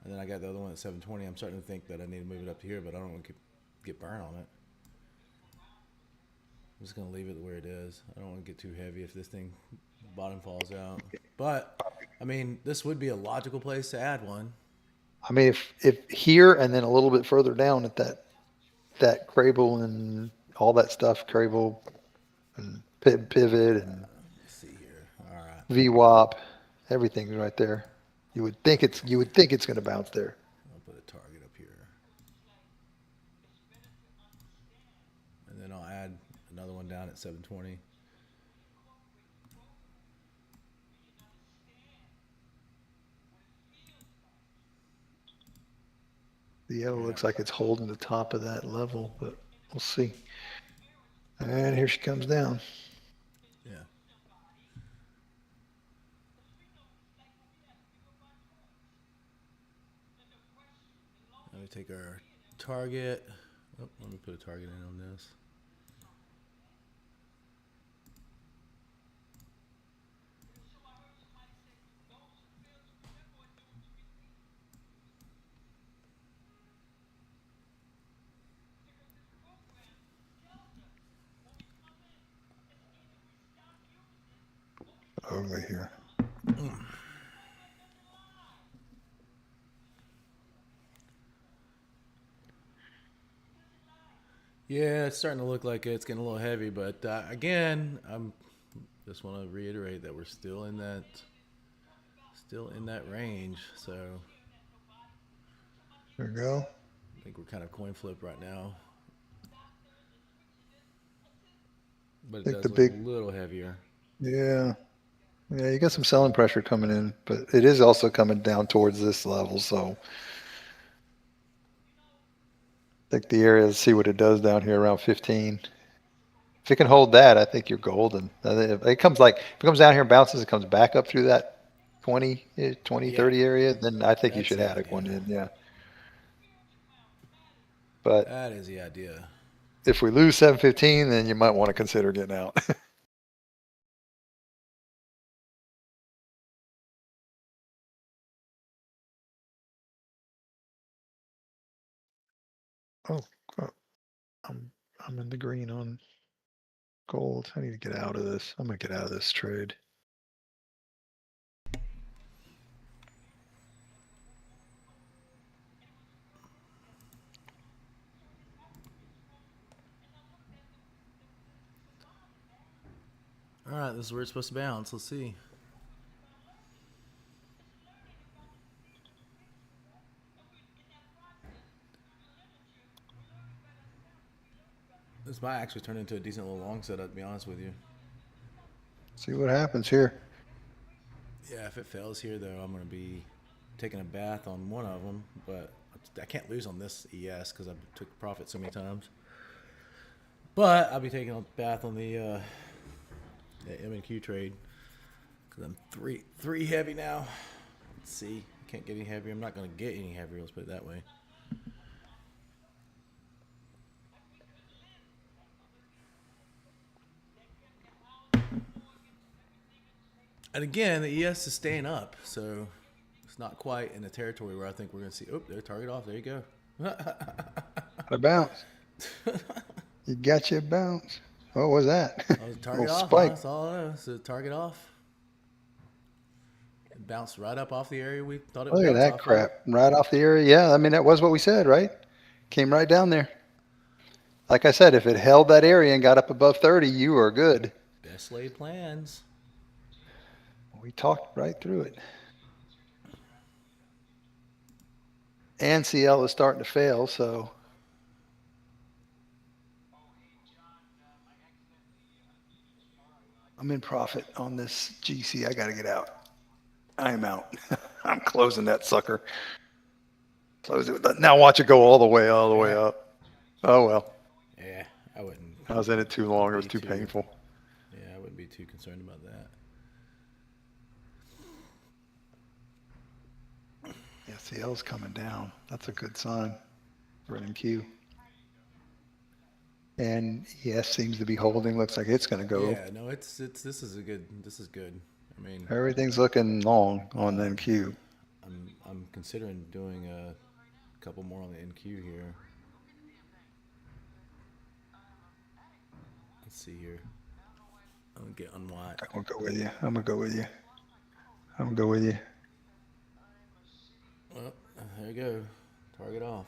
and then I got the other one at 720. I'm starting to think that I need to move it up to here, but I don't want to get burned on it. I'm just gonna leave it where it is. I don't want to get too heavy if this thing bottom falls out. But I mean, this would be a logical place to add one. I mean, if here and then a little bit further down at that Crable and all that stuff, Crable and pivot and Let's see here. All right, VWAP, everything's right there. You would think it's going to bounce there. I'll put a target up here, and then I'll add another one down at 720. The yellow Yeah. looks like it's holding the top of that level, but we'll see. And here she comes down. Yeah. Let me take our target. Oh, let me put a target in on this. Over here. Yeah, it's starting to look like it's getting a little heavy, but again, I'm just want to reiterate that we're still in that range. So There we go. I think we're kind of coin flip right now, but I it think the does look a big, little heavier. yeah. Yeah, you got some selling pressure coming in, but it is also coming down towards this level. So I think the area, let's see what it does down here around 15. If it can hold that, I think you're golden. I think if it comes down here and bounces, it comes back up through that 20, 20, Yeah, 30 area, then I think you that's should the add a idea. one in. Yeah. But That is the idea. if we lose 715, then you might want to consider getting out. Oh, crap. I'm I'm in the green on gold. I need to get out of this. I'm gonna get out of this trade. All right, this is where it's supposed to bounce. Let's see. This might actually turn into a decent little long setup, to be honest with you. See what happens here. Yeah, if it fails here, though, I'm going to be taking a bath on one of them, but I can't lose on this ES because I took profit so many times. But I'll be taking a bath on the M&Q trade because I'm three heavy now. Let's see. Can't get any heavier. I'm not going to get any heavier. Let's put it that way. And again, the ES is staying up, so it's not quite in the territory where I think we're going to see. Oh, there, target off. There you go. Out of bounds. You got your bounce. What was that? Oh, Little target off, huh? spike. That's all I know. So target off. It bounced right up off the area we thought it would Look at bounce that off of. crap. Right off the area. Yeah, I mean, that was what we said, right? Came right down there. Like I said, if it held that area and got up above 30, you are good. Best laid plans. We talked right through it. And CL is starting to fail, so I'm in profit on this GC. I got to get out. I am out. I'm closing that sucker. Close it. Now watch it go all the way Yeah. up. Oh well. Yeah, I wouldn't. I was in it too long. It was Be too too. painful. Yeah, I wouldn't be too concerned about that. Yeah, CL's coming down. That's a good sign for an NQ. And ES seems to be holding. Looks like it's going to go. Yeah, no, it's this is a good. This is good. I mean, Everything's looking long on the NQ. I'm considering doing a couple more on the NQ here. Let's see here. I'm gonna get unwind. I'm going to go with you. I'm going to go with you. I'm going to go with you. Well, there you go. Target off.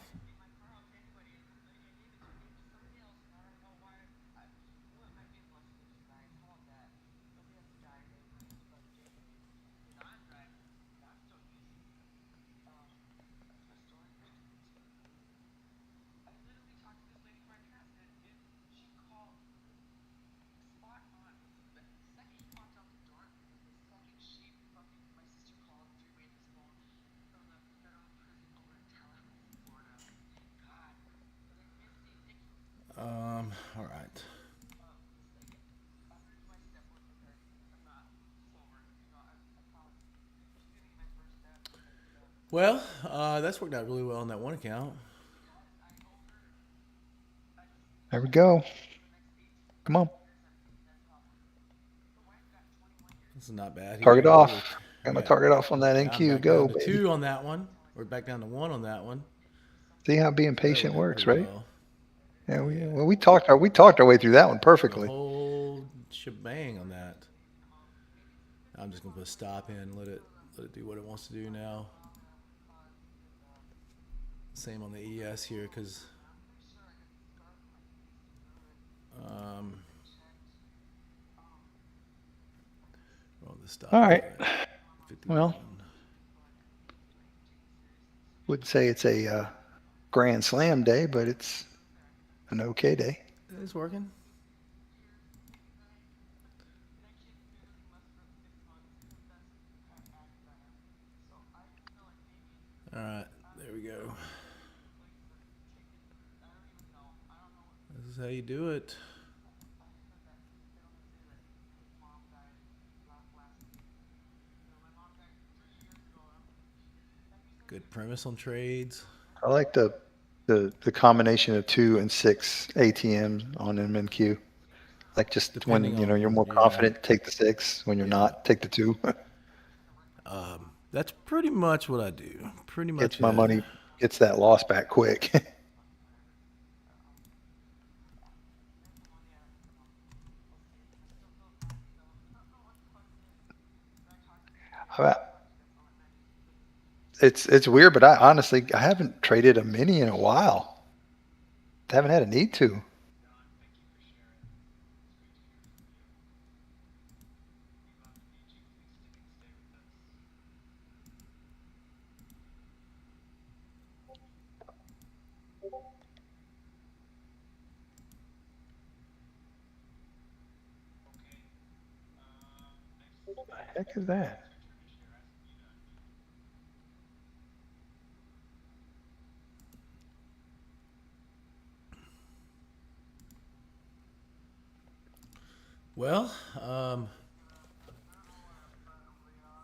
All right. Well, that's worked out really well on that one account. There we go. Come on. This is not bad Target here. off. Got my Yeah. target off on that Yeah, I'm NQ. back down Go, to baby. 2 on that one. We're back down to 1 on that one. See how being That patient worked out works, pretty right? well. Yeah, Yeah. we talked our way through that one The perfectly. whole shebang on that. I'm just gonna put a stop in, let it do what it wants to do now. Same on the ES here, because um, well, the stop All is right. at Well, 51. would say it's a grand slam day, but it's an okay day. It's working. All right, there we go. This is how you do it. Good premise on trades. I like the combination of 2 and 6 ATMs on MNQ. Like just Depending when you're on, more yeah, confident, take the 6. When you're yeah. not, take the 2. That's pretty much what I do. Pretty Gets much my it. money, gets that loss back quick. I- it's weird, but I honestly I haven't traded a mini in a while. Haven't had a need to. What the heck is that? Well,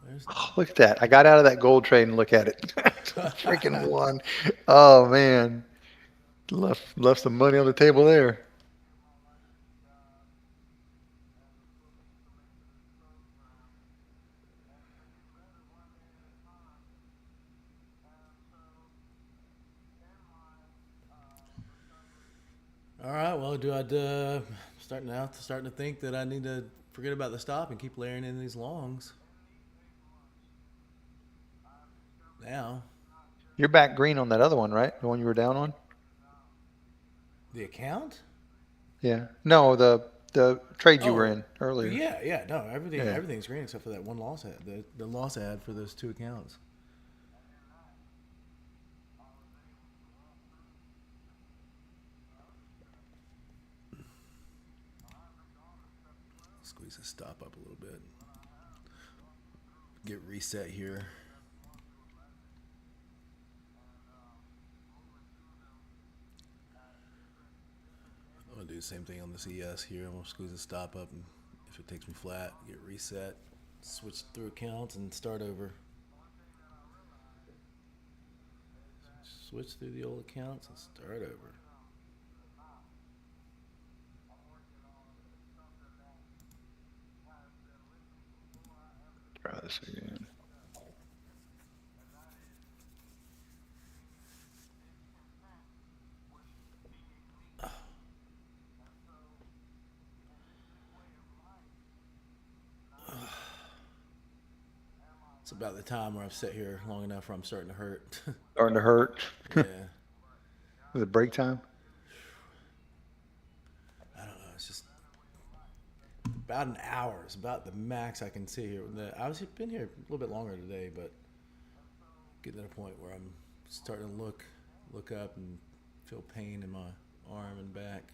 there's Oh, look at that. I got out of that gold trade and look at it. Freaking one. Oh man. Left some money on the table there. All right. Well, starting to think that I need to forget about the stop and keep layering in these longs. Now, You're back green on that other one, right? The one you were down on? the account. Yeah. No, the trade you were Oh, in earlier. yeah, yeah. No, Yeah. everything's green except for that one loss ad. The loss ad for those two accounts. Squeeze the stop up a little bit. Get reset here. I'm gonna do the same thing on this ES here. I'm gonna squeeze the stop up, and if it takes me flat, get reset, switch through accounts, and start over. Switch through the old accounts and start over. Try this again. It's about the time where I've sat here long enough where I'm starting to hurt. Starting to hurt. Yeah, Was it break time? I don't know. It's just about an hour. It's about the max I can sit here. I was been here a little bit longer today, but getting to the point where I'm starting to look up and feel pain in my arm and back.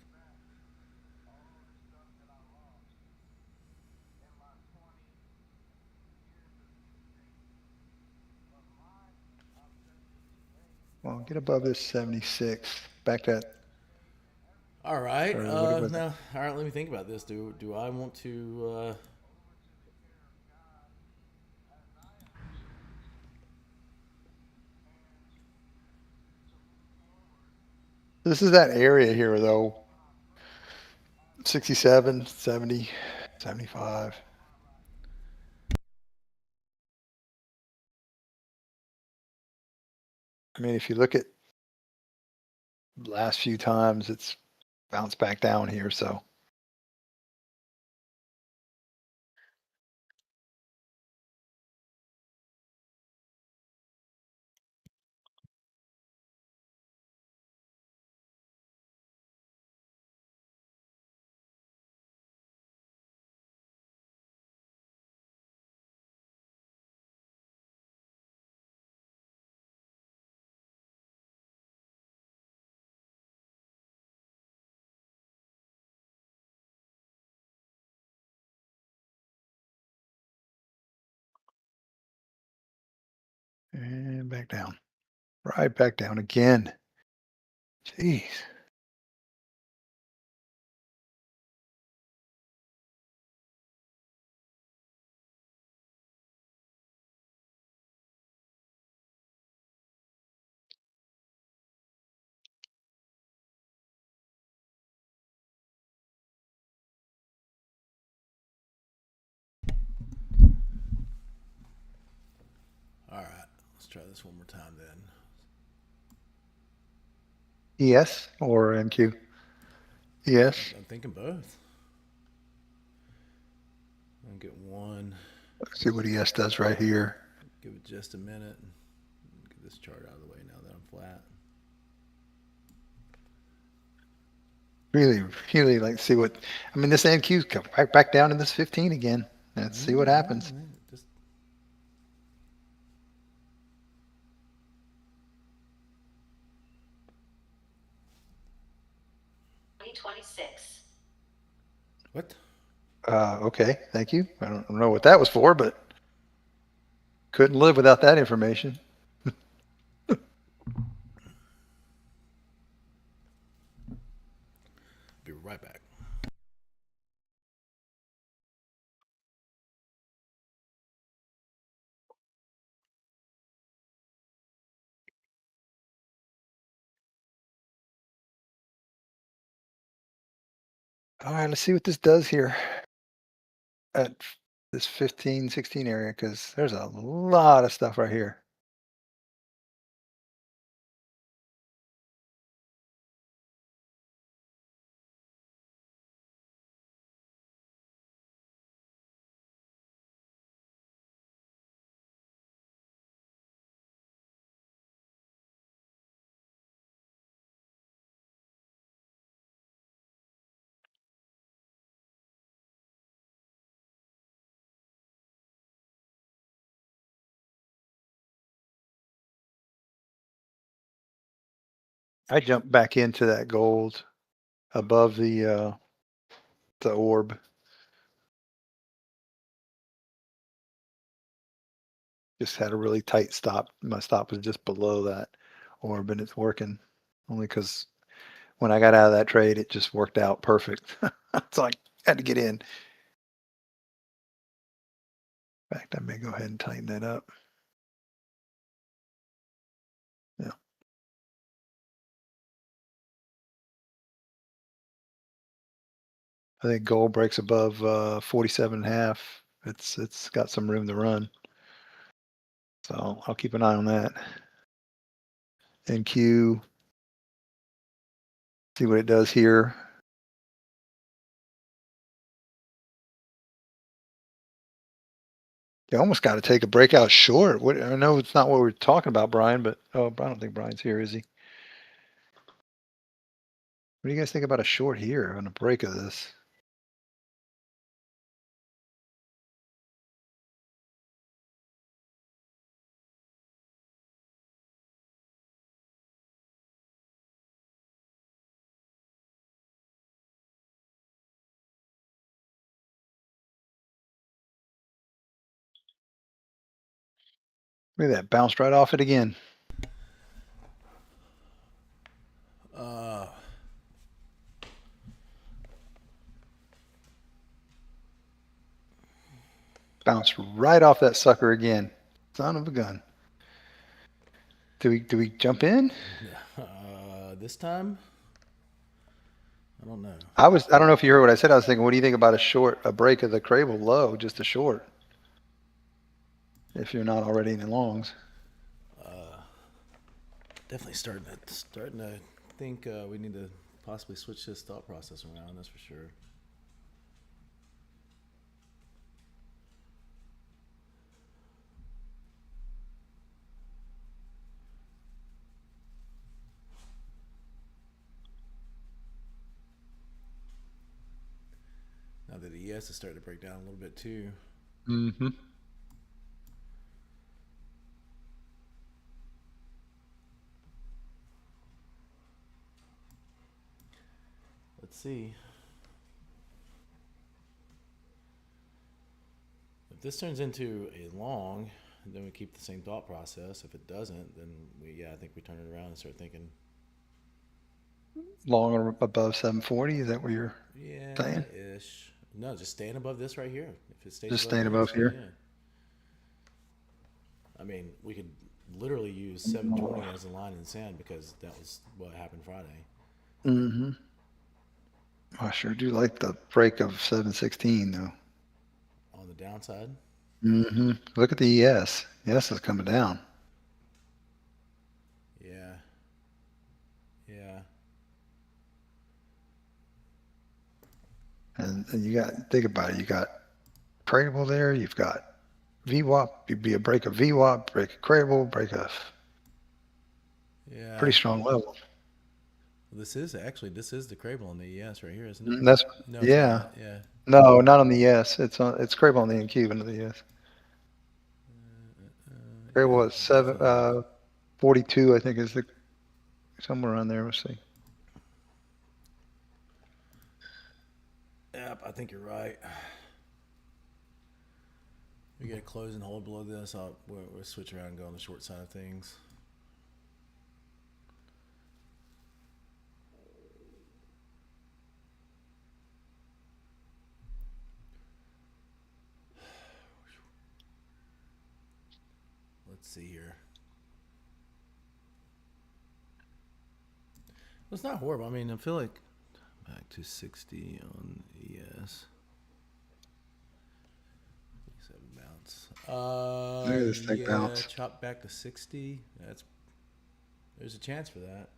Well, get above this 76. Back that, All right. or what was it? Now, all right. Let me think about this. Do I want to? This is that area here, though. 67, 70, 75. I mean, if you look at last few times, it's bounced back down here. So and back down. Right back down again. Jeez. All right. Let's try this one more time then. ES or NQ? ES. I'm thinking both. I'll get one. Let's see what ES does right here. Give it just a minute. Get this chart out of the way now that I'm flat. Really, really like to see what. I mean, this NQ come back down in this 15 again. Let's see what happens. Just 2026. what? Okay, thank you. I don't know what that was for, but couldn't live without that information. Be right back. All right, let's see what this does here at this 15, 16 area, because there's a lot of stuff right here. I jumped back into that gold above the orb. Just had a really tight stop. My stop was just below that orb, and it's working only because when I got out of that trade, it just worked out perfect. So I had to get in. In fact, I may go ahead and tighten that up. Yeah. I think gold breaks above 47 and a half. It's got some room to run. So I'll keep an eye on that. NQ, see what it does here. You almost got to take a breakout short. What, I know it's not what we're talking about, Brian, but I don't think Brian's here, is he? What do you guys think about a short here on a break of this? Look at that, bounced right off it again. Bounced right off that sucker again. Son of a gun. Do we jump in? This time, I don't know. I don't know if you heard what I said. I was thinking, what do you think about a break of the Crable low, just a short? If you're not already in the longs. Definitely starting to think we need to possibly switch this thought process around. That's for sure. Now that the ES is starting to break down a little bit too. Mm-hmm. Let's see. If this turns into a long, then we keep the same thought process. If it doesn't, then I think we turn it around and start thinking. Long or above 740, is that what you're saying? Ish. No, just staying above this right here. If it stays Just staying above here. here? I mean, we could literally use 720 as a line in the sand because that was what happened Friday. Mm-hmm. I sure do like the break of 716 though. On the downside. Mm-hmm. Look at the ES. ES is coming down. Yeah. Yeah. And you got, think about it, you got Crable there, you've got VWAP, you'd be a break of VWAP, break a Crable, break a pretty strong level. This is the Crable on the ES right here, isn't it? That's, No, yeah. it's not. Yeah. No, not on the ES. It's Crable on the NQ and the ES. Crable is 42, I think is somewhere around there. Let's see. Yep, I think you're right. We get a close and hold below this. We'll switch around and go on the short side of things. Let's see here. Well, it's not horrible. I mean, I feel like back to 60 on ES. 7 bounce. Look at this thing bounce. Chop back to 60. There's a chance for that.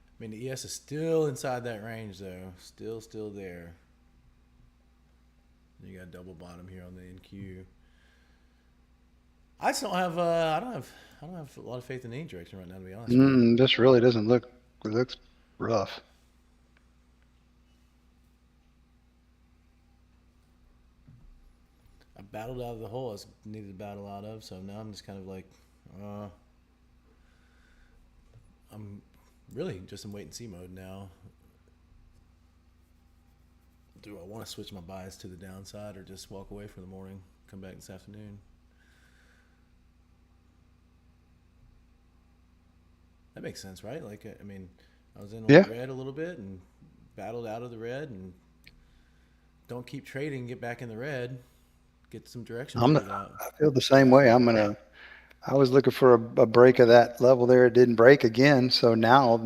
I mean, the ES is still inside that range, though. Still there. You got a double bottom here on the NQ. I just don't have. I don't have a lot of faith in any direction right now, to be honest. This really doesn't look. It looks rough. I battled out of the hole I was needed to battle out of, so now I'm just kind of like, uh, I'm really just in wait and see mode now. Do I want to switch my bias to the downside or just walk away for the morning, come back this afternoon? That makes sense, right? Like, I mean, I was in on Yeah. the red a little bit and battled out of the red, and don't keep trading, get back in the red, get some direction I'm figured the, out. I feel the same way. I was looking for a break of that level there. It didn't break again. So now you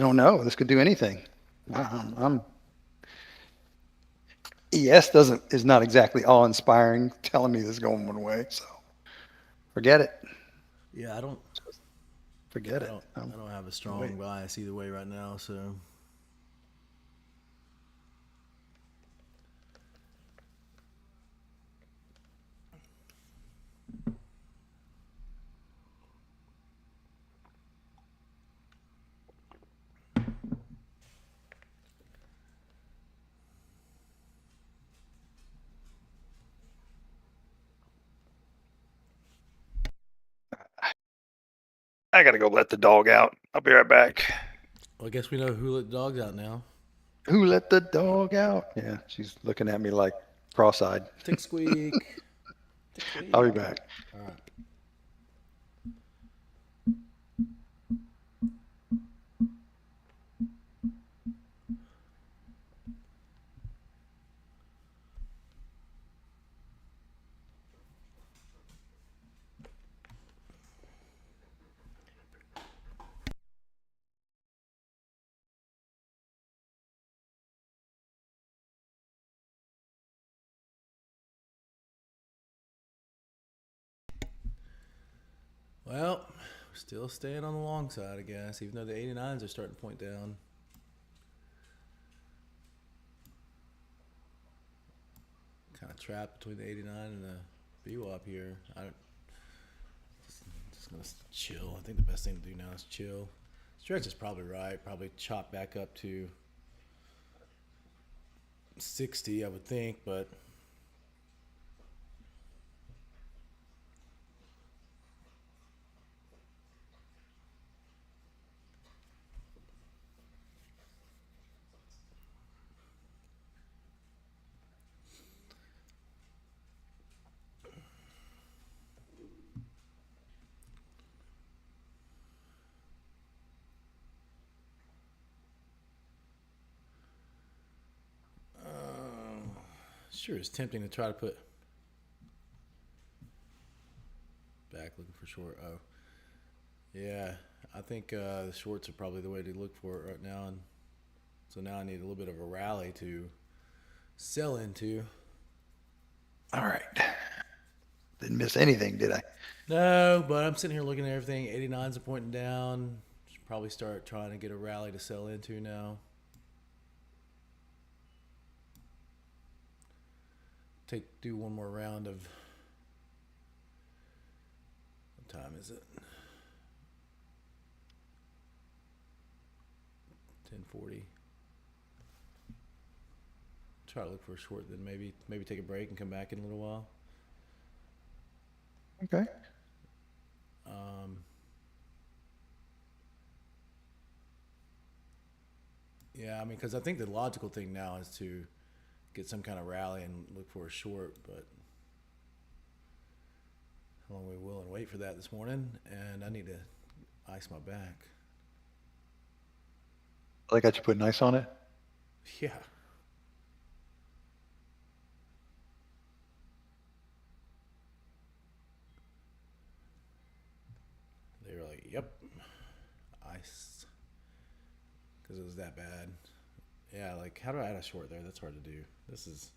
don't know. This could do anything. I'm ES is not exactly awe inspiring, telling me this is going one way. So forget it. Yeah, Forget I it. don't, I don't have a Wait. strong bias either way right now. So I gotta go let the dog out. I'll be right back. well, I guess we know who let the dogs out now. Who let the dog out? Yeah, she's looking at me like cross-eyed. Tick squeak. Tick I'll be squeak. back. All right. Well, still staying on the long side, I guess, even though the 89s are starting to point down. Kind of trapped between the 89 and the VWAP here. Just gonna chill. I think the best thing to do now is chill. Stretch is probably right. Probably chop back up to 60, I would think, but sure it's tempting to try to put back looking for short. Oh, yeah. I think the shorts are probably the way to look for it right now, and so now I need a little bit of a rally to sell into. All right. Didn't miss anything, did I? No, but I'm sitting here looking at everything. 89s are pointing down. Should probably start trying to get a rally to sell into now. Do one more round of. What time is it? 10:40. Try to look for a short, then maybe take a break and come back in a little while. Okay. Yeah, I mean, because I think the logical thing now is to get some kind of rally and look for a short, but how long we will and wait for that this morning, and I need to ice my back. I got you putting ice on it. Yeah. They were like, "Yep, ice," because it was that bad. Yeah, like how do I add a short there? That's hard to do. This is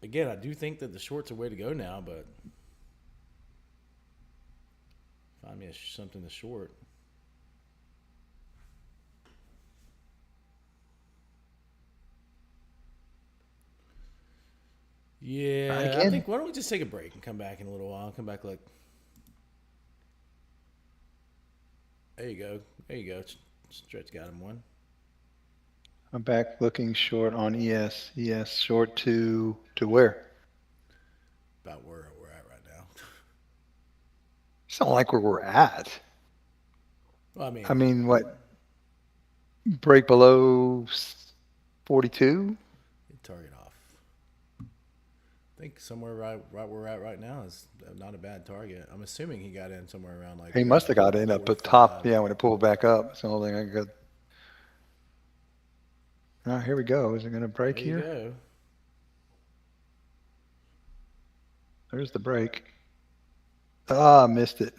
again, I do think that the short's a way to go now, but find me something to short. Try Yeah, I again. think why don't we just take a break and come back in a little while? Come back like there you go. There you go. Stretch got him one. I'm back looking short on ES. ES short to where? About where we're at right now. It's not like where we're at. Well, I I mean, mean, what? Break below 42? target off. I think somewhere right where we're at right now is not a bad target. I'm assuming he got in somewhere around like He must have got in up at top. 45. Yeah, when it pulled back up. That's the only thing I could. Oh, here we go. Is it going to break There you here? go. There's the break. Ah, missed it.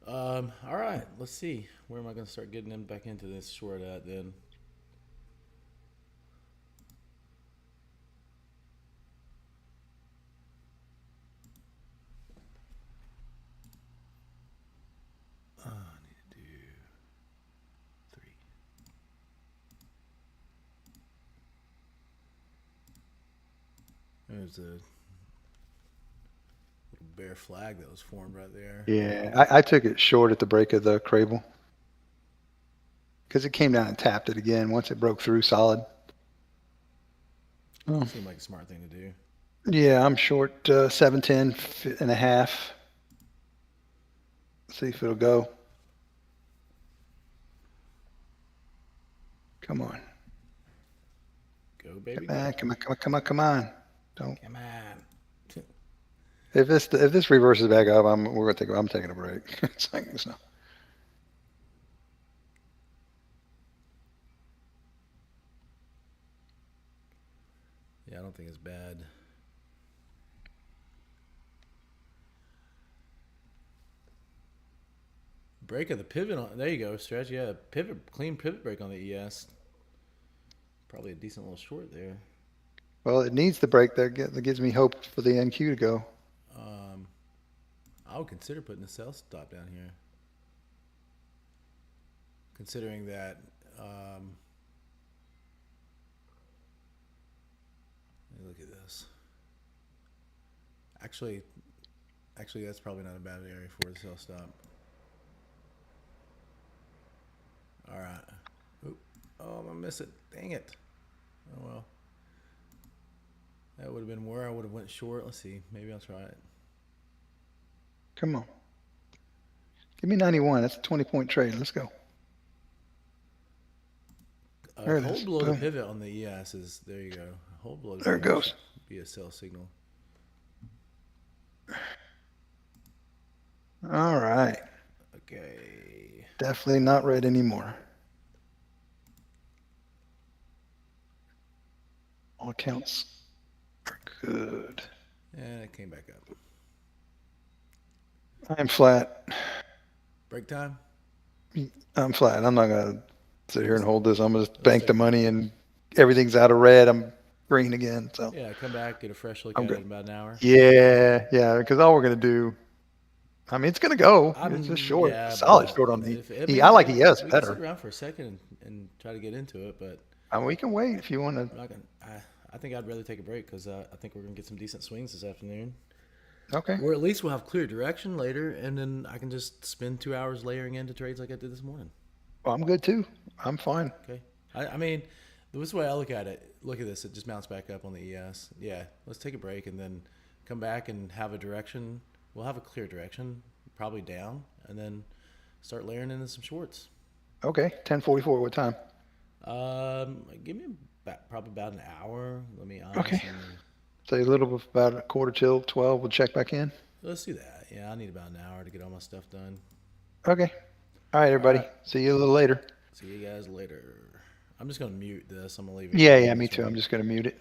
All right. Let's see. Where am I going to start getting him back into this short at then? I need to do 3. There's a little bear flag that was formed right there. Yeah, I took it short at the break of the Crable. Because it came down and tapped it again once it broke through solid. Oh. Seemed like a smart thing to do. Yeah, I'm short 710 and a half. See if it'll go. Come on. Go, baby. Come on, come on, come on, come on, come on. Don't. Come on. If this reverses back up, I'm taking a break. It's like it's not. Yeah, I don't think it's bad. Break of the pivot on. There you go, stretch. Yeah, clean pivot break on the ES. Probably a decent little short there. Well, it needs the break that gives me hope for the NQ to go. I would consider putting a sell stop down here. Considering that, let me look at this. Actually, that's probably not a bad area for the sell stop. All right. Oop. Oh, I'm gonna miss it. Dang it. Oh well. That would have been where I would have went short. Let's see. Maybe I'll try it. Come on. Give me 91. That's a 20-point trade. Let's go. There it Hold is. below the Boom. pivot on the ES is there. You go. Hold below. The There it pivot goes. should be a sell signal. All right. Okay. Definitely not red anymore. All accounts are good. And it came back up. I'm flat. Break time. I'm flat. I'm not gonna sit here and hold this. I'm gonna just bank the money and everything's out of red. I'm green again. So Yeah, come back, get a fresh look I'm at good. it in about an hour. yeah. Because all we're gonna do. I mean, it's gonna go. It's just short. Yeah, Solid but short on the. mean, I like ES we can sit better. around for a second and try to get into it, but I mean, we can wait if you want I'm to. not gonna. I think I'd rather take a break because I think we're gonna get some decent swings this afternoon. Okay. Or at least we'll have clear direction later, and then I can just spend 2 hours layering into trades like I did this morning. Well, I'm good too. I'm fine. Okay. I mean, this way I look at it. Look at this. It just mounts back up on the ES. Yeah. Let's take a break and then come back and have a direction. We'll have a clear direction, probably down, and then start layering into some shorts. Okay. 10:44. What time? Give me probably about an hour. Let me honest. Okay. Say a little bit about a quarter till 12. We'll check back in. Let's do that. Yeah, I need about an hour to get all my stuff done. Okay. All right, everybody. All right. See you a little later. See you guys later. I'm just gonna mute this. I'm gonna leave it. Yeah, me too. I'm just gonna mute it.